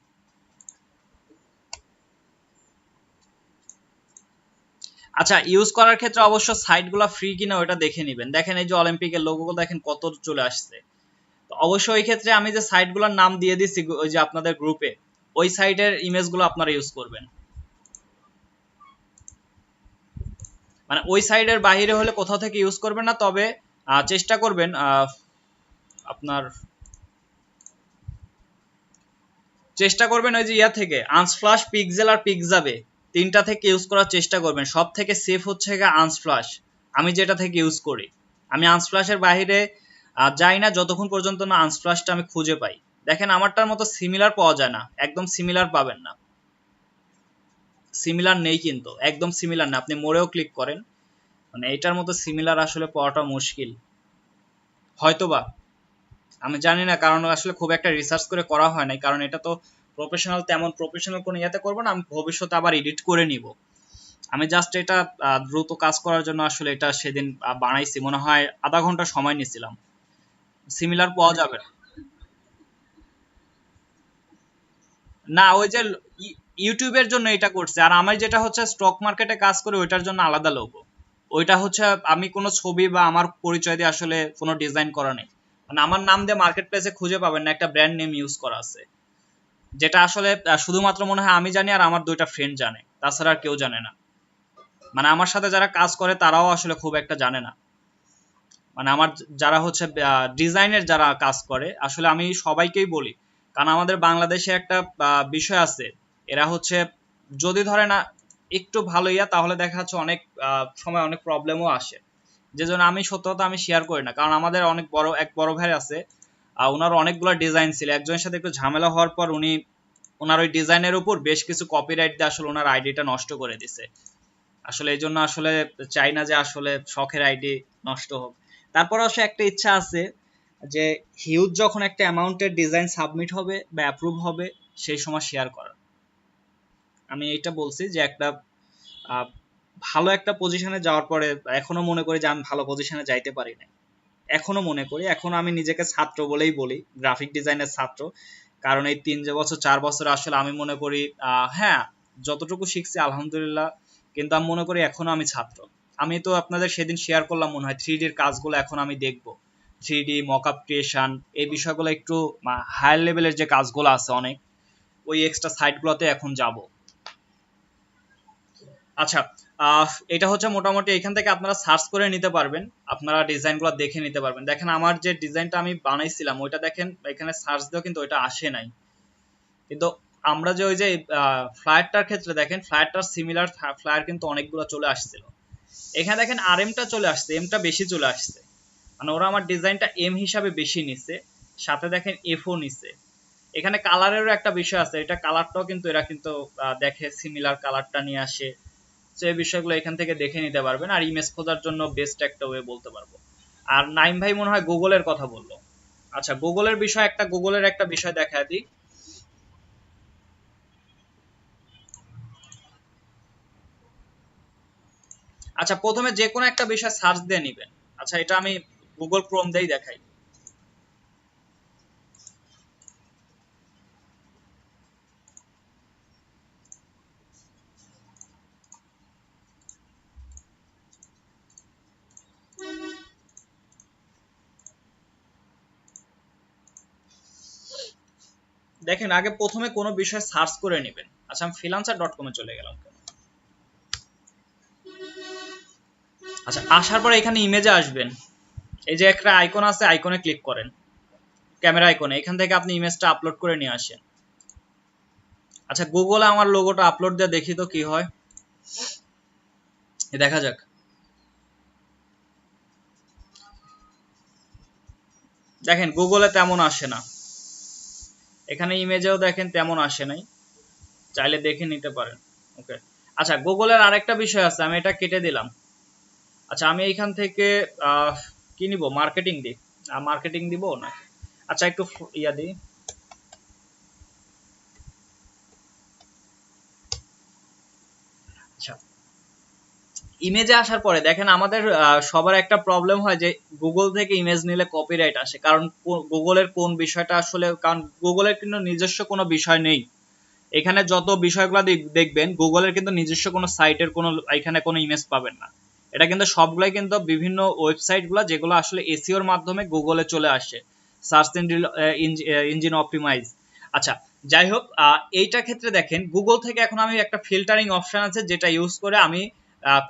Speaker 1: আচ্ছা ইউজ করার ক্ষেত্রে অবশ্য সাইটগুলো ফ্রি কিনা ওটা দেখে নেবেন। দেখেন এই যে অলিম্পিকের লোগো দেখেন কত চলে আসছে। তো অবশ্যই ওই ক্ষেত্রে আমি যে সাইটগুলোর নাম দিয়ে দিচ্ছি ওই যে আপনাদের গ্রুপে, ওই সাইটের ইমেজগুলো আপনারা ইউজ করবেন। মানে ওই সাইডের বাইরে হলে কোথাও থেকে ইউজ করবেন না, তবে চেষ্টা করবেন আপনার চেষ্টা করবেন ওই যে ইয়া থেকে আনস্প্লাশ, পিক্সেল আর পিক্সাবে তিনটা থেকে ইউজ করার চেষ্টা করবেন। সব থেকে সেফ হচ্ছে আনস্প্লাশ, আমি যেটা থেকে ইউজ করি। আমি আনস্প্লাশের বাইরে যাই না যতক্ষণ পর্যন্ত না আনস্প্লাশটা আমি খুঁজে পাই। দেখেন আমারটার মতো সিমিলার পাওয়া যায় না, একদম সিমিলার পাবেন না, সিমিলার নেই, কিন্তু একদম সিমিলার না, আপনি মোড়েও ক্লিক করেন মানে এটার মতো সিমিলার আসলে পাওয়াটা মুশকিল হয়তোবা, আমি জানি না, কারণ আসলে খুব একটা রিসার্চ করে করা হয় নাই, কারণ এটা তো প্রফেশনাল, তেমন প্রফেশনাল কোনো ইয়াতে করবো না, আমি ভবিষ্যতে আবার এডিট করে নিব। আমি জাস্ট এটা দ্রুত কাজ করার জন্য আসলে এটা সেদিন বানাইছি, মনে হয় আধা ঘন্টা সময় নিয়েছিলাম। সিমিলার পাওয়া যাবে না, ওই যে ইউটিউবের জন্য এটা করছে, আর আমার যেটা হচ্ছে স্টক মার্কেটে কাজ করে ওইটার জন্য আলাদা লোগো। ওইটা হচ্ছে আমি কোনো ছবি বা আমার পরিচয় দিয়ে আসলে কোনো ডিজাইন করা নেই, মানে আমার নাম দিয়ে মার্কেট প্লেসে খুঁজে পাবেন না, একটা ব্র্যান্ড নেম ইউজ করা আছে, যেটা আসলে শুধুমাত্র মনে হয় আমি জানি আর আমার দুইটা ফ্রেন্ড জানে, তাছাড়া আর কেউ জানে না। মানে আমার সাথে যারা কাজ করে তারাও আসলে খুব একটা জানে না। মানে আমার যারা হচ্ছে ডিজাইনের যারা কাজ করে আসলে আমি সবাইকেই বলি, কারণ আমাদের বাংলাদেশে একটা বিষয় আছে, এরা হচ্ছে যদি ধরে না একটু ভালো ইয়া, তাহলে দেখা যাচ্ছে অনেক সময় অনেক প্রবলেমও আসে, যে জন্য আমি সত্য কথা আমি শেয়ার করি না। কারণ আমাদের অনেক এক বড় ভাই আছে, ওনার অনেকগুলো ডিজাইন ছিল, একজনের সাথে একটু ঝামেলা হওয়ার পর উনি ওনার ওই ডিজাইনের উপর বেশ কিছু কপিরাইট দিয়ে আসলে ওনার আইডিটা নষ্ট করে দিছে। আসলে এই জন্য আসলে চাই না যে আসলে শখের আইডি নষ্ট হোক। তারপর আসলে একটা ইচ্ছা আছে যে হিউজ যখন একটা অ্যামাউন্টের ডিজাইন সাবমিট হবে বা অ্যাপ্রুভ হবে সেই সময় শেয়ার করা। আমি এইটা বলছি যে একটা ভালো একটা পজিশনে যাওয়ার পরে এখনো মনে করি যে আমি ভালো পজিশনে যাইতে পারি না, এখনো মনে করি, এখনো আমি নিজেকে ছাত্র বলেই বলি, গ্রাফিক ডিজাইনের ছাত্র। কারণ এই 3 বছর 4 বছর আসলে আমি মনে করি হ্যাঁ যতটুকু শিখছি আলহামদুলিল্লাহ, কিন্তু আমি মনে করি এখনো আমি ছাত্র। আমি তো আপনাদের সেদিন শেয়ার করলাম মনে হয় 3D কাজগুলো এখন আমি দেখবো, 3D মকআপ ক্রিয়েশন, এই বিষয়গুলো একটু হায়ার লেভেলের যে কাজগুলো আছে অনেক, ওই এক্সট্রা সাইটগুলোতে এখন যাব। আচ্ছা, এটা হচ্ছে মোটামুটি এখান থেকে আপনারা সার্চ করে নিতে পারবেন, আপনারা ডিজাইনগুলো দেখে নিতে পারবেন। দেখেন আমার যে ডিজাইনটা আমি বানাইছিলাম ওইটা দেখেন এখানে সার্চ দিয়েও কিন্তু ওইটা আসে নাই, কিন্তু আমরা যে ওই যে ফ্লায়ারটার ক্ষেত্রে দেখেন ফ্লায়ারটার সিমিলার ফ্লায়ার কিন্তু অনেকগুলো চলে আসছিল। এখানে দেখেন আর এমটা চলে আসছে, এমটা বেশি চলে আসছে, মানে ওরা আমার ডিজাইনটা এম হিসাবে বেশি নিছে, সাথে দেখেন এফও নিছে। এখানে কালারেরও একটা বিষয় আছে, এটা কালারটাও কিন্তু এরা কিন্তু দেখে সিমিলার কালারটা নিয়ে আসে। তো এই বিষয়গুলো এখান থেকে দেখে নিতে পারবেন। আর ইমেজ খোঁজার জন্য বেস্ট একটা ওয়ে বলতে পারবো। আর নাইম ভাই মনে হয় গুগলের কথা বললো। আচ্ছা, গুগলের একটা বিষয় দেখা দিই। আচ্ছা, প্রথমে যে কোনো একটা বিষয় সার্চ দিয়ে নিবেন। আচ্ছা, এটা আমি গুগল ক্রোম দিয়েই দেখাই। দেখেন আগে প্রথমে কোনো বিষয় সার্চ করে নেবেন। আচ্ছা, আমি freelancer.com চলে গেলাম। আচ্ছা, আসার পরে এখানে ইমেজে আসবেন, এই যে একটা আইকন আছে, আইকনে ক্লিক করেন, ক্যামেরা আইকনে, এখান থেকে আপনি ইমেজটা আপলোড করে নিয়ে আসেন। আচ্ছা, গুগলে আমার লোগোটা আপলোড দিয়ে দেখি তো কি হয়, দেখা যাক। দেখেন গুগলে তেমন আসে না, এখানে ইমেজেও দেখেন তেমন আসে নাই, চাইলে দেখে নিতে পারেন। ওকে, আচ্ছা গুগলের আরেকটা বিষয় আছে, আমি এটা কেটে দিলাম। আচ্ছা, আমি এইখান থেকে কি নিব, মার্কেটিং দিই, মার্কেটিং দিব না। আচ্ছা, একটু ইয়া দিই। আচ্ছা, ইমেজে আসার পরে দেখেন আমাদের সবার একটা প্রবলেম হয় যে গুগল থেকে ইমেজ নিলে কপিরাইট আসে, কারণ গুগলের কোন বিষয়টা আসলে, কারণ গুগলের কিন্তু নিজস্ব কোনো বিষয় নেই। এখানে যত বিষয়গুলো দেখবেন গুগলের কিন্তু নিজস্ব কোনো সাইটের কোনো এখানে কোনো ইমেজ পাবেন না। এটা কিন্তু সবগুলাই কিন্তু বিভিন্ন ওয়েবসাইটগুলো যেগুলো আসলে এসইওর মাধ্যমে গুগলে চলে আসে, সার্চ ইঞ্জিন অপটিমাইজ। আচ্ছা, যাই হোক, এইটার ক্ষেত্রে দেখেন গুগল থেকে এখন আমি একটা ফিল্টারিং অপশন আছে যেটা ইউজ করে আমি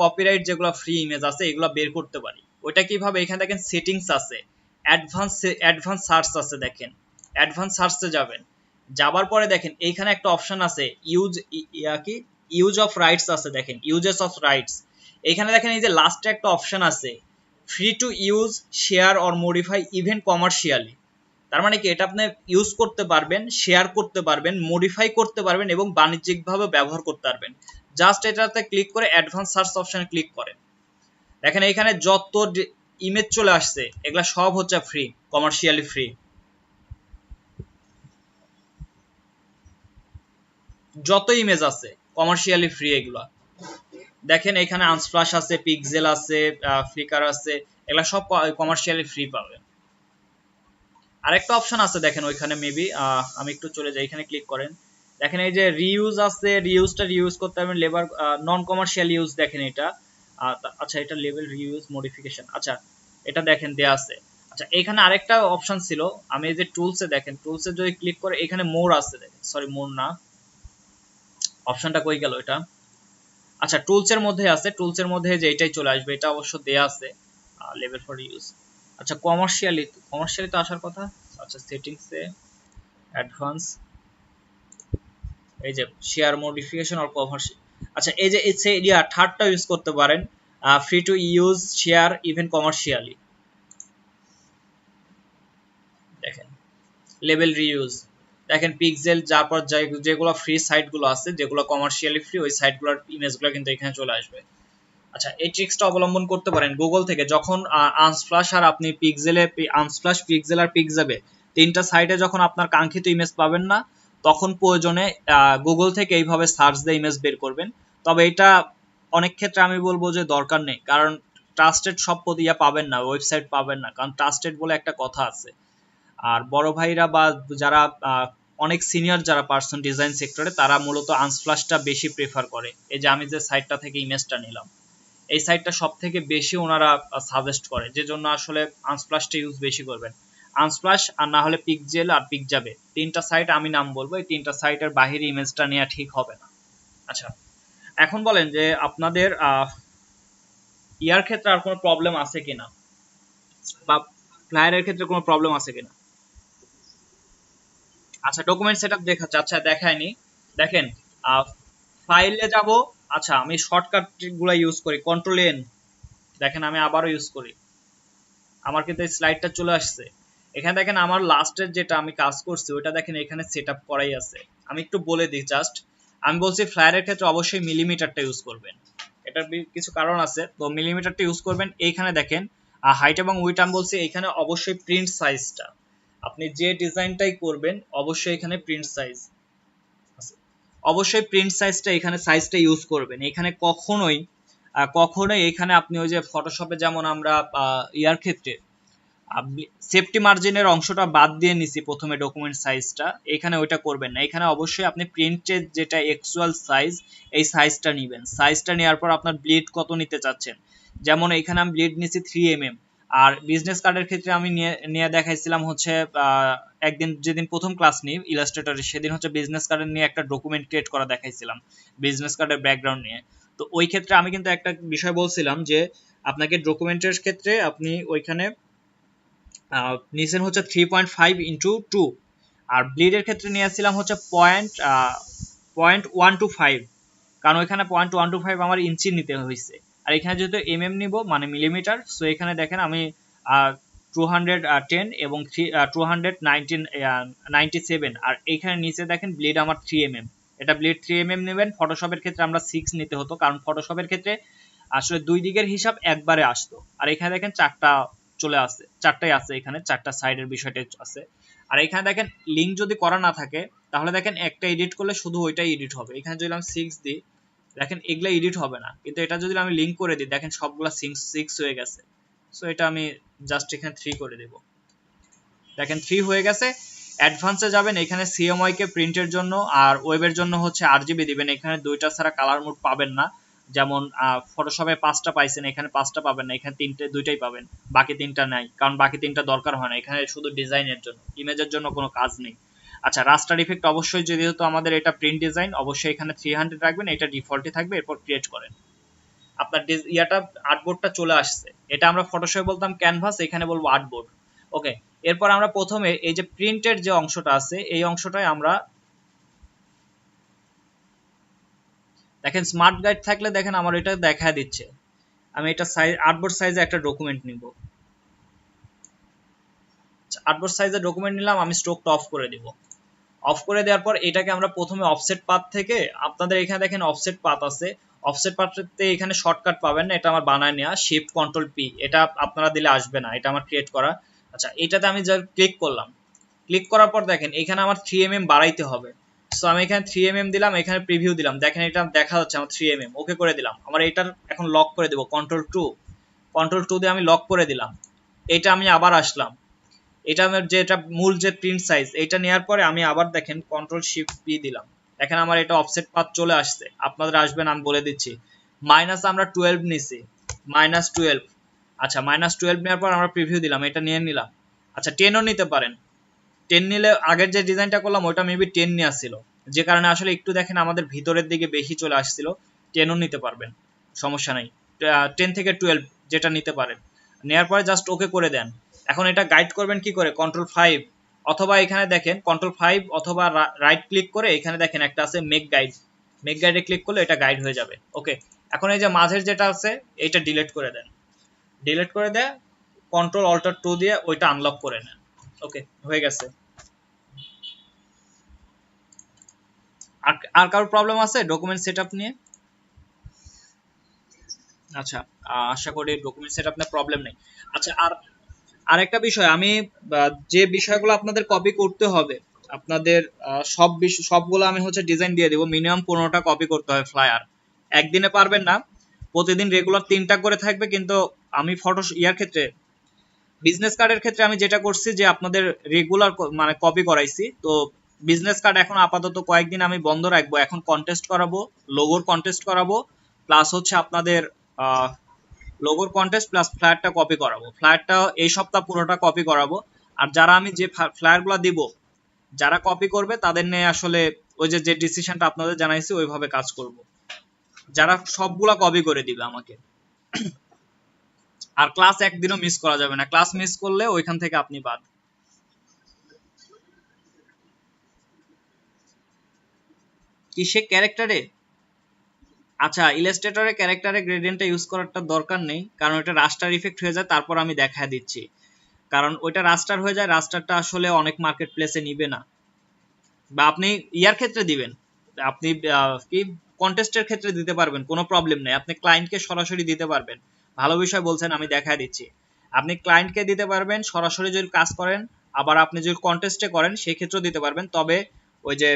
Speaker 1: কপিরাইট যেগুলো ফ্রি ইমেজ আছে এগুলো বের করতে পারি। ওইটা কিভাবে, এখানে দেখেন সেটিংস আছে, অ্যাডভান্স সার্চ আছে, দেখেন অ্যাডভান্স সার্চে যাবেন, যাবার পরে দেখেন এইখানে একটা অপশন আছে ইউজ অফ রাইটস আছে, দেখেন ইউজেস অফ রাইটস। এইখানে দেখেন এই যে লাস্টে একটা অপশন আছে free to use, share or modify even commercially. তার মানে কি, এটা আপনি ইউজ করতে পারবেন, শেয়ার করতে পারবেন, মডিফাই করতে পারবেন এবং বাণিজ্যিকভাবে ব্যবহার করতে পারবেন। জাস্ট এটাতে ক্লিক করে অ্যাডভান্স সার্চ অপশনে ক্লিক করেন, দেখেন এইখানে যত ইমেজ চলে আসছে এগুলা সব হচ্ছে ফ্রি, কমার্শিয়ালি ফ্রি। যত ইমেজ আছে কমার্শিয়ালি ফ্রি এগুলা। দেখেন এখানে আনস্প্লাশ আছে, পিক্সেল আছে, ফ্লিকার আছে, এগুলা সব কমার্শিয়ালি ফ্রি পাবেন। আরেকটা অপশন আছে দেখেন ওইখানে মেবি, আমি একটু চলে যাই, এখানে ক্লিক করেন, দেখেন এই যে রিইউজ আছে, রিইউজটা রিইউজ করতে পারবেন, লেবার নন কমার্শিয়াল ইউজ, দেখেন এটা। আচ্ছা, এটা লেভেল রিইউজ মডিফিকেশন, আচ্ছা এটা দেখেন দেয়া আছে। আচ্ছা, এখানে আরেকটা অপশন ছিল, আমি এই যে টুলসে, দেখেন টুলসে যদি ক্লিক করে এখানে মোর আছে, দেখেন সরি মোর না, অপশনটা কই গেল এটা। আচ্ছা, টুলসের মধ্যে আছে, টুলসের মধ্যে যে এটাই চলে আসবে, এটা অবশ্য দেয়া আছে লেভেল ফর ইউজ। আচ্ছা, কমার্শিয়ালি তো আসার কথা। আচ্ছা, সেটিংসে অ্যাডভান্স, এই যে শেয়ার মডিফিকেশন আর কভার। আচ্ছা এই যে থার্ডটা ইউজ করতে পারেন, free to use share even commercially. দেখেন লেভেল রিইউজ, দেখেন পিক্সেল, যারপর যেগুলো ফ্রি সাইটগুলো আছে, যেগুলো কমার্শিয়ালি ফ্রি, ওই সাইটগুলোর ইমেজগুলো কিন্তু এখানে চলে আসবে। আচ্ছা এই ট্রিক্সটা অবলম্বন করতে পারেন গুগল থেকে, যখন আনস্প্লাশ আর আপনি পিক্সেলে, আনস্প্লাশ, পিক্সেল আর পিক্সাবে তিনটা সাইটে যখন আপনার কাঙ্ক্ষিত ইমেজ পাবেন না, তখন প্রয়োজনে গুগল থেকে এইভাবে সার্চ দিয়ে ইমেজ বের করবেন। তবে এটা অনেক ক্ষেত্রে আমি বলবো যে দরকার নেই, কারণ ট্রাস্টেড সব ইয়া পাবেন না, ওয়েবসাইট পাবেন না, কারণ ট্রাস্টেড বলে একটা কথা আছে। আর বড় ভাইরা বা যারা অনেক সিনিয়র যারা পার্সন ডিজাইন সেক্টরে, তারা মূলত আনস্প্লাশটা বেশি প্রেফার করে। এই যে আমি যে সাইটটা থেকে ইমেজটা নিলাম, এই সাইটটা সব থেকে বেশি ওনারা সাজেস্ট করে, যে জন্য আসলে আনস্প্লাশটা ইউজ বেশি করবেন। আনস্প্লাশ আর না হলে পিক্সেল আর পিকজাবে, তিনটা সাইট আমি নাম বলবো, এই তিনটা সাইটের বাহিরে ইমেজটা নেওয়া ঠিক হবে না। আচ্ছা এখন বলেন যে আপনাদের ইয়ার ক্ষেত্রে আর কোনো প্রবলেম আছে কিনা, বা ফ্লায়ারের ক্ষেত্রে কোনো প্রবলেম আছে কিনা। আচ্ছা ডকুমেন্ট সেটআপ দেখাচ্ছে, আচ্ছা দেখায়নি। দেখেন ফাইলে যাব, আচ্ছা আমি শর্টকাট গুলো ইউজ করি, কন্ট্রোল এন, দেখেন আমি আবারও ইউজ করি, আমার কিন্তু এই স্লাইডটা চলে আসছে। এখানে দেখেন আমার লাস্টের যেটা আমি কাজ করছি ওটা দেখেন এখানে সেটআপ করাই আছে। আমি একটু বলে দিই জাস্ট, আমি বলছি ফ্লায়ারের ক্ষেত্রে অবশ্যই মিলিমিটারটা ইউজ করবেন, এটার কিছু কারণ আছে, তো মিলিমিটারটা ইউজ করবেন। এইখানে দেখেন হাইট এবং উইডথ আমি বলছি, এখানে অবশ্যই প্রিন্ট সাইজটা, আপনি যে ডিজাইনটাই করবেন অবশ্যই এখানে প্রিন্ট সাইজ, অবশ্যই প্রিন্ট সাইজটা এখানে সাইজটা ইউজ করবেন। এখানে কখনোই এখানে আপনি ওই যে ফটোশপে যেমন আমরা ইয়ার ক্ষেত্রে সেফটি মার্জিনের অংশটা বাদ দিয়ে নিছি প্রথমে ডকুমেন্ট সাইজটা, এখানে ওইটা করবেন না। এখানে অবশ্যই আপনি প্রিন্টের যেটা অ্যাকচুয়াল সাইজ, এই সাইজটা নেবেন। সাইজটা নেওয়ার পর আপনার ব্লিড কত নিতে চাচ্ছেন, যেমন এখানে আমি ব্লিড নিছি 3 mm। আর বিজনেস কার্ডের ক্ষেত্রে আমি নিয়ে দেখাইছিলাম হচ্ছে একদিন যেদিন প্রথম ক্লাস নিই ইলাস্ট্রেটরে, সেদিন হচ্ছে বিজনেস কার্ডের নিয়ে একটা ডকুমেন্ট ক্রিয়েট করা দেখাইছিলাম, বিজনেস কার্ডের ব্যাকগ্রাউন্ড নিয়ে। তো ওই ক্ষেত্রে আমি কিন্তু একটা বিষয় বলছিলাম যে আপনাকে ডকুমেন্টের ক্ষেত্রে আপনি ওইখানে নিয়েছেন হচ্ছে 3.5x2, আর ব্লিডের ক্ষেত্রে নিয়েছিলাম হচ্ছে 0.125, কারণ ওইখানে 0.125 আমার ইঞ্চি নিতে হয়েছে, আর এখানে যেহেতু নিব মানে মিলিমিটার, সো এখানে দেখেন আমি 210 এবং 297, আর এখানে নিচে দেখেন ব্লিড আমার 3 mm, এটা ব্লিড 3 mm নেবেন। ফটোশপের ক্ষেত্রে আমরা 6 নিতে হতো, কারণ ফটোশপের ক্ষেত্রে আসলে দুই দিকের হিসাব একবারে আসতো, আর এখানে দেখেন চারটাই আছে, এখানে চারটা সাইডের বিষয়টা আছে। আর এখানে দেখেন লিঙ্ক যদি করা না থাকে, তাহলে দেখেন একটা এডিট করলে শুধু ওইটাই এডিট হবে। এখানে যদি আমি 6 দিই, দেখেন এগুলা এডিট হবে না, কিন্তু এটা যদি আমি লিঙ্ক করে দিই, দেখেন সবগুলা 6 হয়ে গেছে। সো এটা আমি জাস্ট এখানে 3 করে দেব, দেখেন 3 হয়ে গেছে। অ্যাডভান্সে যাবেন, এখানে সিএমওয়াই কে প্রিন্টের জন্য আর ওয়েবের জন্য হচ্ছে আরজিবি দিবেন। এখানে দুইটা ছাড়া কালার মোড পাবেন না, যেমন ফটোশপে 5টা পাইছেন, এখানে 5টা পাবেন না, এখানে দুইটাই পাবেন, বাকি 3টা নাই, কারণ বাকি 3টা দরকার হয় না, এখানে শুধু ডিজাইনের জন্য, ইমেজের জন্য কোনো কাজ নেই। আচ্ছা রাস্টার ইফেক্ট অবশ্যই, যেহেতু আমাদের এটা প্রিন্ট ডিজাইন, অবশ্যই এখানে 300 রাখবেন, এটা ডিফল্টই থাকবে, এরপর ক্রিয়েট করেন। আপনার ইয়াটা আর্টবোর্ডটা চলে আসছে, এটা আমরা ফটোশপে বলতাম ক্যানভাস, এখানে বলবো আর্টবোর্ড। ওকে, এরপর আমরা প্রথমে এই যে প্রিন্টের যে অংশটা আছে, এই অংশটাই আমরা দেখেন স্মার্ট গাইড থাকলে দেখেন আমার এটা দেখা দিচ্ছে। আমি এটা সাইজ আর্টবোর্ড সাইজে একটা ডকুমেন্ট নিব, আর্টবোর্ড সাইজে ডকুমেন্ট নিলাম, আমি স্ট্রোকটা অফ করে দিব। অফ করে দেওয়ার পর এটাকে আমরা প্রথমে অফসেট পাথ থেকে, আপনাদের এখানে দেখেন অফসেট পাথ আছে, অফসেট পাথতে এখানে শর্টকাট পাবেন না, এটা আমার বানায় নেওয়া শিফট কন্ট্রোল পি, এটা আপনারা দিলে আসবে না, এটা আমার ক্রিয়েট করা। আচ্ছা এটাতে আমি যা ক্লিক করলাম, ক্লিক করার পর দেখেন এখানে আমার 3 mm বাড়াইতে হবে। সো আমি এখানে 3 mm দিলাম, এখানে প্রিভিউ দিলাম, দেখেন এটা দেখা যাচ্ছে আমার 3 mm, ওকে করে দিলাম। আমার এটার এখন লক করে দেব, কন্ট্রোল 2 দিয়ে আমি লক করে দিলাম। এটা আমি আবার আসলাম, এটা আমার যেটা মূল যে প্রিন্ট সাইজ, এটা নেওয়ার পরে আমি আবার দেখেন কন্ট্রোল শিফট পি দিলাম, দেখেন আমার এটা অফসেট পাথ চলে আসছে। আপনাদের আসবেন, আমি বলে দিচ্ছি। মাইনাস আমরা 12 নিছি, -12। আচ্ছা -12 নেওয়ার পর আমরা প্রিভিউ দিলাম, এটা নিয়ে নিলাম। আচ্ছা 10ও নিতে পারেন, 10 নিলে আগের যে ডিজাইনটা করলাম ওটা মেবি 10 নিয়ে আসছিল, যে কারণে আসলে একটু দেখেন আমাদের ভিতরের দিকে বেশি চলে আসছিল। 10ও নিতে পারবেন, সমস্যা নাই, 10 থেকে 12 যেটা নিতে পারেন। নেওয়ার পরে জাস্ট ওকে করে দেন। এখন এটা গাইড করবেন কি করে, অথবা এখানে দেখেন Ctrl+5 অথবা রাইট ক্লিক করে এখানে দেখেন একটা আছে মেক গাইডে ক্লিক করলে এটা গাইড হয়ে যাবে। ওকে, এখন এই যে মাঝের যেটা আছে এইটা ডিলিট করে দেন, ডিলিট করে দেয় Ctrl+Alt+2 দিয়ে ওইটা আনলক করে নেন। ওকে, হয়ে গেছে। আর কারোর প্রবলেম আছে ডকুমেন্ট সেটআপ নিয়ে? আচ্ছা, আশা করি ডকুমেন্ট সেটআপ নিয়ে প্রবলেম নেই। আচ্ছা, আরেকটা বিষয়, আমি যে বিষয়গুলো আপনাদের কপি করতে হবে, আপনাদের সবগুলো আমি হচ্ছে ডিজাইন দিয়ে দিব। মিনিমাম 15টা কপি করতে হয় ফ্লায়ার। একদিনে পারবেন না, প্রতিদিন রেগুলার 3টা করে থাকবে। কিন্তু আমি ইয়ার ক্ষেত্রে, বিজনেস কার্ডের ক্ষেত্রে আমি যেটা করছি যে আপনাদের রেগুলার মানে কপি করাইছি। তো বিজনেস কার্ড এখন আপাতত কয়েকদিন আমি বন্ধ রাখবো। এখন কন্টেস্ট করাবো, লোগোর কন্টেস্ট করাবো, প্লাস হচ্ছে আপনাদের লোগোর কন্টেস্ট প্লাস ফ্লায়ারটা কপি করাবো। ফ্লায়ারটা এই সপ্তাহ পুরোটা কপি করাবো। আর যারা আমি যে ফ্লায়ারগুলো দিব, যারা কপি করবে তাদের নিয়ে আসলে ওই যে ডিসিশনটা আপনাদের জানাইছি ওইভাবে কাজ করব। যারা সবগুলা কপি করে দিবে আমাকে। আর ক্লাস একদিনও মিস করা যাবে না, ক্লাস মিস করলে ওইখান থেকে আপনি বাদ। কিসে? ক্যারেক্টারে? আচ্ছা, ইলাস্ট্রেটরে ক্যারেক্টারে গ্রেডিয়েন্টটা ইউজ করাটা দরকার নেই, কারণ এটা রাস্টার ইফেক্ট হয়ে যায়। তারপর আমি দেখায় দিচ্ছি, কারণ ওইটা রাস্টার হয়ে যায়। রাস্টারটা আসলে অনেক মার্কেট প্লেসে নিবে না। বা আপনি ইয়ার ক্ষেত্রে দিবেন, আপনি কি কন্টেস্টের ক্ষেত্রে দিতে পারবেন, কোনো প্রবলেম নেই। আপনি ক্লায়েন্টকে সরাসরি দিতে পারবেন। ভালো বিষয় বলছেন, আমি দেখায় দিচ্ছি। আপনি ক্লায়েন্টকে দিতে পারবেন সরাসরি যদি কাজ করেন, আবার আপনি যদি কন্টেস্টে করেন সেই ক্ষেত্রেও দিতে পারবেন। তবে ওই যে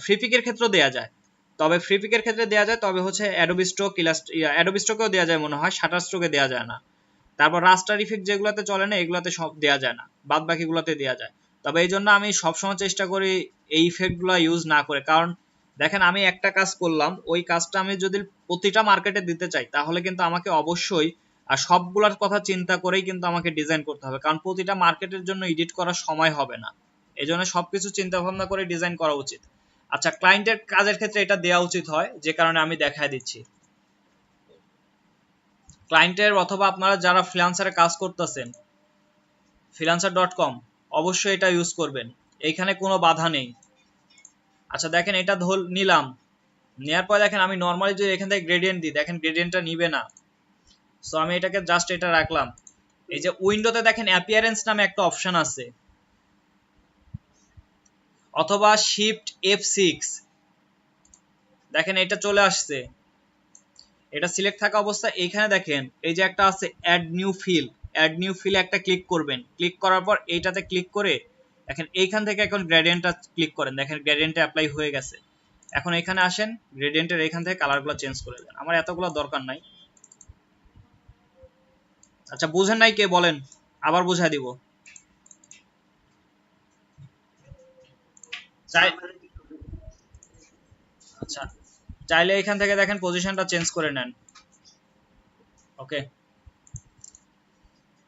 Speaker 1: ফ্রি পিকের ক্ষেত্রেও দেওয়া যায়, তবে ফ্রি পিকের ক্ষেত্রে দেওয়া যায়, তবে হচ্ছে অ্যাডোবি স্টক, অ্যাডোবি স্টকেও দেওয়া যায় মনে হয়, শাটার স্ট্রোকে দেওয়া যায় না। তারপর রাস্টার ইফেক্ট যেগুলোতে চলে না এগুলোতে সব দেওয়া যায় না, বাদ বাকিগুলোতে দেওয়া যায়। তবে এই জন্য আমি সবসময় চেষ্টা করি এই ইফেক্টগুলো ইউজ না করে। কারণ দেখেন, আমি একটা কাজ করলাম, ওই কাজটা আমি যদি প্রতিটা মার্কেটে দিতে চাই তাহলে কিন্তু আমাকে অবশ্যই আর সবগুলোর কথা চিন্তা করেই কিন্তু আমাকে ডিজাইন করতে হবে, কারণ প্রতিটা মার্কেটের জন্য এডিট করার সময় হবে না। এই জন্য সবকিছু চিন্তা ভাবনা করে ডিজাইন করা উচিত। আচ্ছা, ক্লায়েন্টের কাজের ক্ষেত্রে এটা দেওয়া উচিত হয়, যে কারণে আমি দেখায় দিচ্ছি। ক্লায়েন্টের অথবা আপনারা যারা ফ্রিল্যান্সারে কাজ করতেছেন, freelancer.com, অবশ্যই এটা ইউজ করবেন, এইখানে কোনো বাধা নেই। আচ্ছা দেখেন, এটা নিলাম, নেওয়ার পর দেখেন আমি নর্মালি যদি এখান থেকে গ্রেডিয়েন্ট দিই, দেখেন গ্রেডিয়েন্টটা নিবে না। সো আমি এটাকে জাস্ট এটা রাখলাম। এই যে উইন্ডোতে দেখেন অ্যাপিয়ারেন্স নামে একটা অপশন আছে, অথবা শিফট F6, দেখেন এটা চলে আসছে। এটা সিলেক্ট থাকা অবস্থা এইখানে দেখেন এই যে একটা আছে অ্যাড নিউ ফিল একটা ক্লিক করবেন। ক্লিক করার পর এইটাতে ক্লিক করে দেখেন এইখান থেকে এখন গ্রেডিয়েন্টটা ক্লিক করেন, দেখেন গ্রেডিয়েন্টটা অ্যাপ্লাই হয়ে গেছে। এখন এখানে আসেন, গ্রেডিয়েন্টের এখান থেকে কালারগুলো চেঞ্জ করে দেন, আমার এতগুলো দরকার নাই। আচ্ছা, বুঝেন নাই কে বলেন, আবার বুঝাই দিব। চাই আচ্ছা, চাইলে এখান থেকে দেখেন পজিশনটা চেঞ্জ করে নেন। ওকে,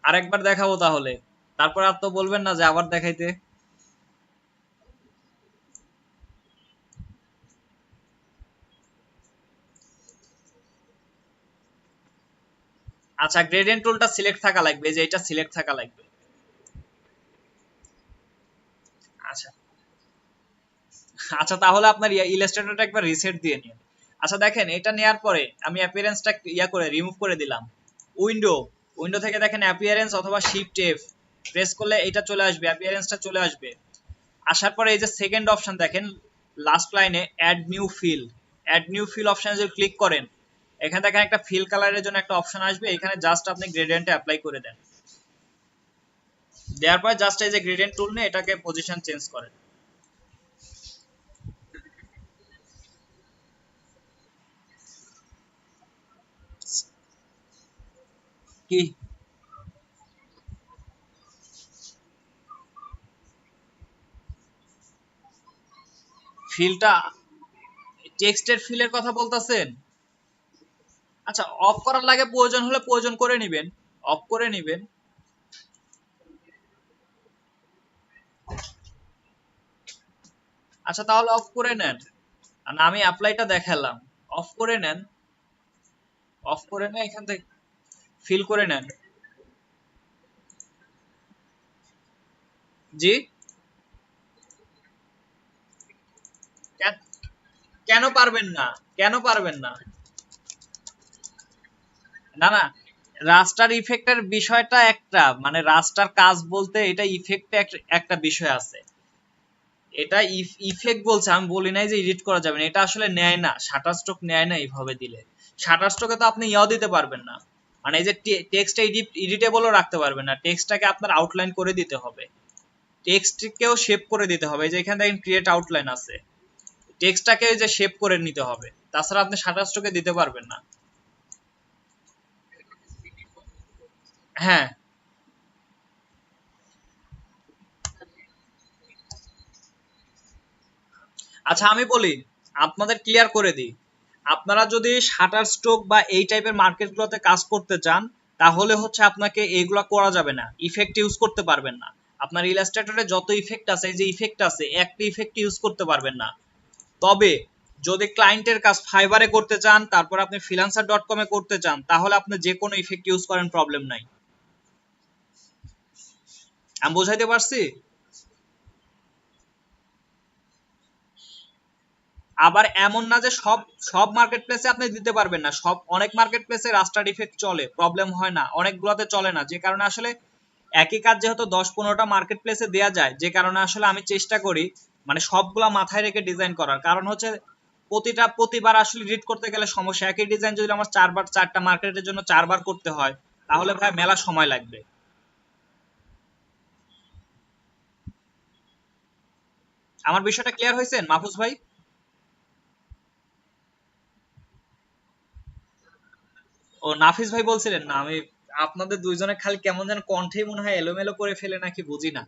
Speaker 1: আরেকবার দেখাবো তাহলে, তারপর আর তো বলবেন না যে আবার দেখাইতে। আচ্ছা, গ্রেডিয়েন্ট টুলটা সিলেক্ট থাকা লাগবে, যে এটা সিলেক্ট থাকা লাগবে। আচ্ছা আচ্ছা, তাহলে আপনার ইলাস্ট্রেটরটা একবার রিসেট দিয়ে নিন। আচ্ছা দেখেন, এটা নেওয়ার পরে আমি অ্যাপিয়ারেন্সটা করে রিমুভ করে দিলাম। উইন্ডো উইন্ডো থেকে দেখেন অ্যাপিয়ারেন্স অথবা শিফট F প্রেস করলে এটা চলে আসবে, অ্যাপিয়ারেন্সটা চলে আসবে। আসার পরে এই যে সেকেন্ড অপশন দেখেন লাস্ট লাইনে অ্যাড নিউ ফিল অপশনে যদি ক্লিক করেন, এখানে দেখেন একটা ফিল কালারের জন্য একটা অপশন আসবে, এখানে জাস্ট আপনি গ্রেডিয়েন্টে অ্যাপ্লাই করে দেন। দেওয়ার পরে জাস্ট এই যে গ্রেডিয়েন্ট টুল নিয়ে এটাকে পজিশন চেঞ্জ করেন। কি ফিলটা, টেক্সটের ফিলের কথা বলতেছেন? আচ্ছা, অফ করার লাগে, প্রয়োজন হলে প্রয়োজন করে নিবেন, অফ করে নিবেন। আচ্ছা, তাহলে অফ করে নেন। আর না, আমি অ্যাপ্লাইটা দেখালাম, অফ করে নেন। অফ করে নেন, এখান থেকে ফিল করে নেন। জি, কেন কেন পারবেন না? কেন পারবেন না? না না, রাস্টার ইফেক্টের বিষয়টা একটা, মানে রাস্টার কাজ বলতে এটা ইফেক্টে একটা বিষয় আছে। এটা ইফেক্ট বলছে, আমি বলি নাই যে এডিট করা যাবে না, এটা আসলে নেয় না, শাটার স্ট্রোক নেয় না এইভাবে দিলে। শাটার স্ট্রোকে তো আপনি ইয়াও দিতে পারবেন না, মানে এই যে টেক্সটটা এডিটেবলও রাখতে পারবেন না, টেক্সটটাকে আপনার আউটলাইন করে দিতে হবে, টেক্সটকেও শেপ করে দিতে হবে। এই যে এখানে দেখেন ক্রিয়েট আউটলাইন আছে, টেক্সটটাকে যে শেপ করে নিতে হবে, তাছাড়া আপনি শাটার স্ট্রোকে দিতে পারবেন না। হ্যাঁ, আচ্ছা আমি বলি, আপনাদের ক্লিয়ার করে দিই, আপনারা যদি শাটার স্ট্রোক বা এই টাইপের মার্কেটগুলোতে কাজ করতে চান, তাহলে হচ্ছে আপনাকে এইগুলা করা যাবে না, ইফেক্ট ইউজ করতে পারবেন না। আপনার ইলাস্ট্রেটরে যত ইফেক্ট আছে, এই যে ইফেক্ট আছে, একটা ইফেক্ট ইউজ করতে পারবেন না। তবে যদি ক্লায়েন্টের কাজ ফাইবারে করতে চান, তারপর আপনি freelancer.com এ করতে চান, তাহলে আপনি যে কোনো ইফেক্ট ইউজ করেন, প্রবলেম নাই। আমি বোঝাইতে পারছি? আবার এমন না যে সব সব মার্কেট প্লেসে আপনি দিতে পারবেন না, সব অনেক মার্কেট প্লেসে রাস্টার ইফেক্ট চলে, প্রবলেম হয় না, অনেকগুলোতে চলে না, যে কারণে আসলে একই কাজ যেহেতু 10-15টা মার্কেট প্লেসে দেওয়া যায়, যে কারণে আসলে আমি চেষ্টা করি মানে সবগুলা মাথায় রেখে ডিজাইন করার। কারণ হচ্ছে প্রতিবার আসলে এডিট করতে গেলে সমস্যা, একই ডিজাইন যদি আমার চারটা মার্কেটের জন্য 4বার করতে হয়, তাহলে ভাই মেলা সময় লাগবে। আমার বিষয়টা ক্লিয়ার হয়েছে মাহফুজ ভাই? ও নাফিস ভাই বলছিলেন না, আমি আপনাদের দুইজনে খালি কেমন যেন কণ্ঠেই মনে হয় এলোমেলো করে ফেলে নাকি, বুঝি না।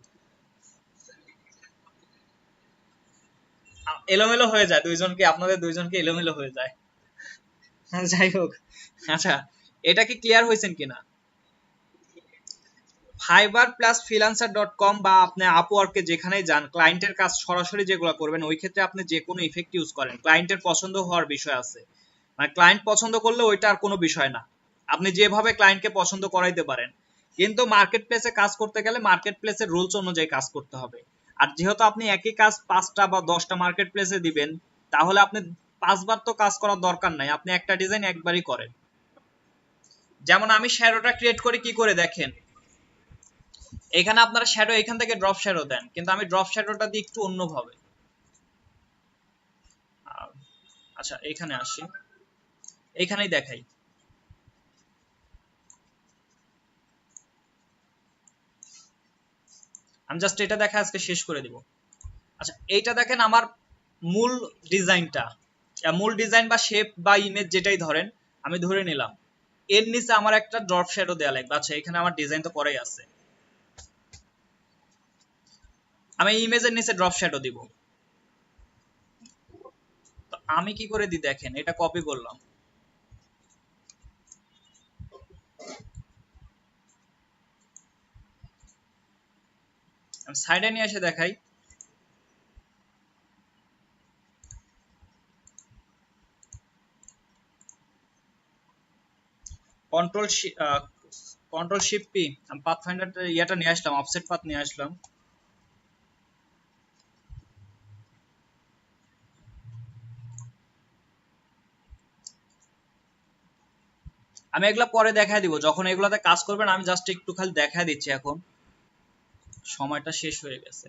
Speaker 1: এলোমেলো হয়ে যায় দুইজনকে, আপনাদের দুইজনকে এলোমেলো হয়ে যায়। যাই হোক, আচ্ছা, এটা কি ক্লিয়ার হয়েছেন কিনা? ফাইবার প্লাস ফ্রিল্যান্সার.কম বা আপনি আপওয়ার্কে যেখানেই যান, ক্লায়েন্টের কাজ সরাসরি যেগুলো করবেন, ওই ক্ষেত্রে আপনি যে কোনো ইফেক্ট ইউজ করেন, ক্লায়েন্টের পছন্দ হওয়ার বিষয় আছে, মানে ক্লায়েন্ট পছন্দ করলে ওইটা আর কোনো বিষয় না, আপনি যেভাবে ক্লায়েন্টকে পছন্দ করাইতে পারেন। কিন্তু মার্কেট প্লেসে কাজ করতে গেলে মার্কেট প্লেসের রুলস অনুযায়ী কাজ করতে হবে। আর যেহেতু আপনি একই কাজ 5টা বা 10টা মার্কেট প্লেসে দিবেন, তাহলে আপনি 5বার তো কাজ করার দরকার নাই, আপনি একটা ডিজাইন একবারই করেন। যেমন আমি শ্যাডোটা ক্রিয়েট করি কি করে দেখেন, এখানে আপনারা শ্যাডো এখান থেকে ড্রপ শ্যাডো দেন, কিন্তু আমি ড্রপ শ্যাডোটা দিই একটু অন্যভাবে। আহ, আচ্ছা এখানে আসি, এখানেই দেখাই। আমি জাস্ট এটা দেখা আজকে শেষ করে দিব। আচ্ছা এইটা দেখেন আমার মূল ডিজাইনটা, মূল ডিজাইন বা শেপ বা ইমেজ যেটাই ধরেন, আমি ধরে নিলাম এর নিচে আমার একটা ড্রপ শ্যাডো দেওয়া লাগবে। আচ্ছা এখানে আমার ডিজাইন তো করাই আছে, আমি ইমেজের নিচে ড্রপ শ্যাডো দিব। তো আমি কি করে দিই দেখেন, এটা কপি করলাম, আমি সাইডে নিয়ে এসে দেখাই। কন্ট্রোল কন্ট্রোল শিফট পি, আমি পাথ ফাইন্ডার ইয়াটা নিয়ে আসলাম, অফসেট পাথ নিয়ে আসলাম। আমি এগুলা পরে দেখায় দিব, যখন এগুলাতে কাজ করবেন, আমি জাস্ট একটু খালি দেখায় দিচ্ছি এখন, সময়টা শেষ হয়ে গেছে।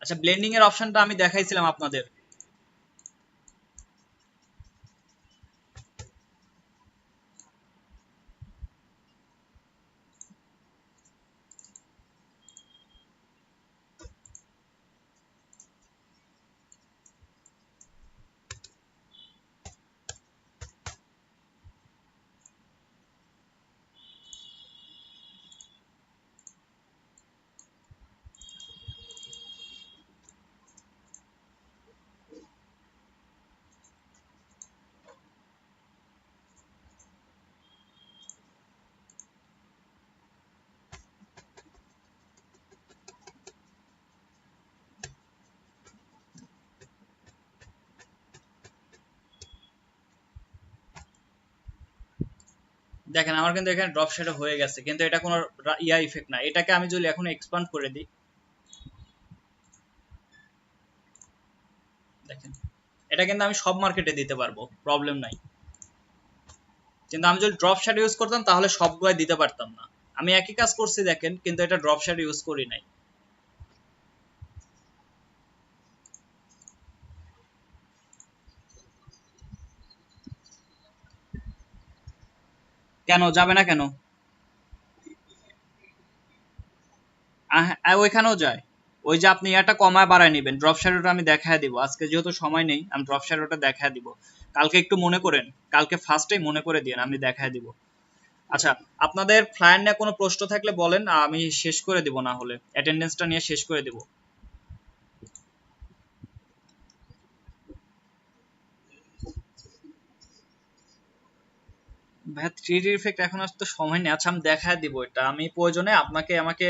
Speaker 1: আচ্ছা ব্লেন্ডিং এর অপশনটা আমি দেখাইছিলাম আপনাদের। দেখেন আমার কিন্তু এখানে ড্রপ শ্যাডো হয়ে গেছে, কিন্তু এটা কোনো ইয়া ইফেক্ট না। এটাকে আমি যদি এখন এক্সপান্ড করে দিই, দেখেন এটা কিন্তু আমি সব মার্কেটে দিতে পারবো, প্রবলেম নাই। কিন্তু আমি যদি ড্রপ শ্যাডো ইউজ করতাম তাহলে সবগুলাই দিতে পারতাম না। আমি একই কাজ করছি দেখেন, কিন্তু এটা ড্রপ শ্যাডো ইউজ করি নাই। কেন যাবে না কেন? ওইখানেও যায়। ওই যে আপনি এটা কমায় বাড়ায় নেবেন, ড্রপ শ্যাডোটা আমি দেখায় দিব। আজকে যেহেতু সময় নেই, আমি ড্রপ শ্যাডোটা দেখায় দিব। কালকে একটু মনে করেন, কালকে ফার্স্টেই মনে করে দিন, আমি দেখায় দিব। আচ্ছা, আপনাদের ফ্লায়ার নিয়ে কোনো প্রশ্ন থাকলে বলেন, আমি শেষ করে দিব, না হলে অ্যাটেন্ডেন্সটা নিয়ে শেষ করে দিব। ভাই 3D ইফেক্ট এখন আসতে সময় নেই। আচ্ছা আমি দেখায় দিব এটা, আমি প্রয়োজনে আপনাকে আমাকে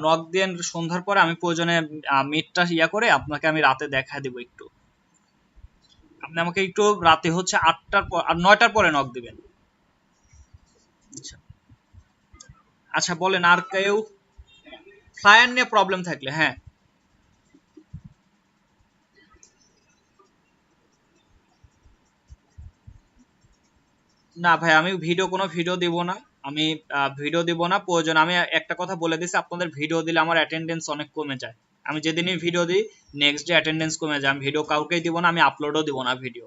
Speaker 1: নক দিয়ে সন্ধ্যার পরে আমি প্রয়োজনে মিটটা ইয়া করে আপনাকে আমি রাতে দেখায় দিব একটু। আপনি আমাকে একটু রাতে হচ্ছে 8টার পর আর 9টার পরে নক দিবেন। আচ্ছা আচ্ছা বলেন আর কেউ ফ্লায়ার নিয়ে প্রবলেম থাকলে। হ্যাঁ না ভাই, আমি কোনো ভিডিও দিব না। আমি ভিডিও দিব না, প্রয়োজন আমি একটা কথা বলে দিছি, আপনাদের ভিডিও দিলে আমার অ্যাটেন্ডেন্স অনেক কমে যায়। আমি যেদিনই ভিডিও দিই নেক্সট ডে অ্যাটেন্ডেন্স কমে যায়। আমি ভিডিও কাউকেই দিব না, আমি আপলোডও দিব না, ভিডিও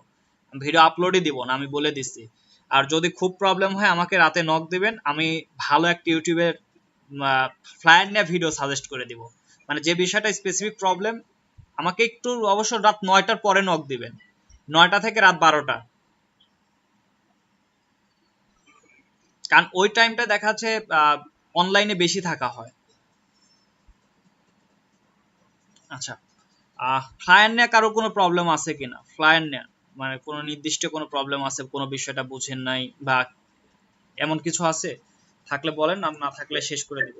Speaker 1: ভিডিও আপলোডই দিব না, আমি বলে দিচ্ছি। আর যদি খুব প্রবলেম হয় আমাকে রাতে নক দিবেন, আমি ভালো একটা ইউটিউবের ফ্লায়ার নিয়ে ভিডিও সাজেস্ট করে দিব। মানে যে বিষয়টা স্পেসিফিক প্রবলেম, আমাকে একটু অবশ্য রাত 9টার পরে নক দিবেন, 9টা থেকে রাত 12টা। কারণ ওই টাইমটা দেখা যাচ্ছে অনলাইনে বেশি থাকা হয়। আচ্ছা, ফ্লায়ার নিয়ে কারো কোনো প্রবলেম আছে কিনা? ফ্লায়ার নিয়ে মানে কোনো নির্দিষ্ট কোনো প্রবলেম আছে, কোনো বিষয়টা বুঝেন নাই বা এমন কিছু আছে? থাকলে বলেন, না থাকলে শেষ করে দিব।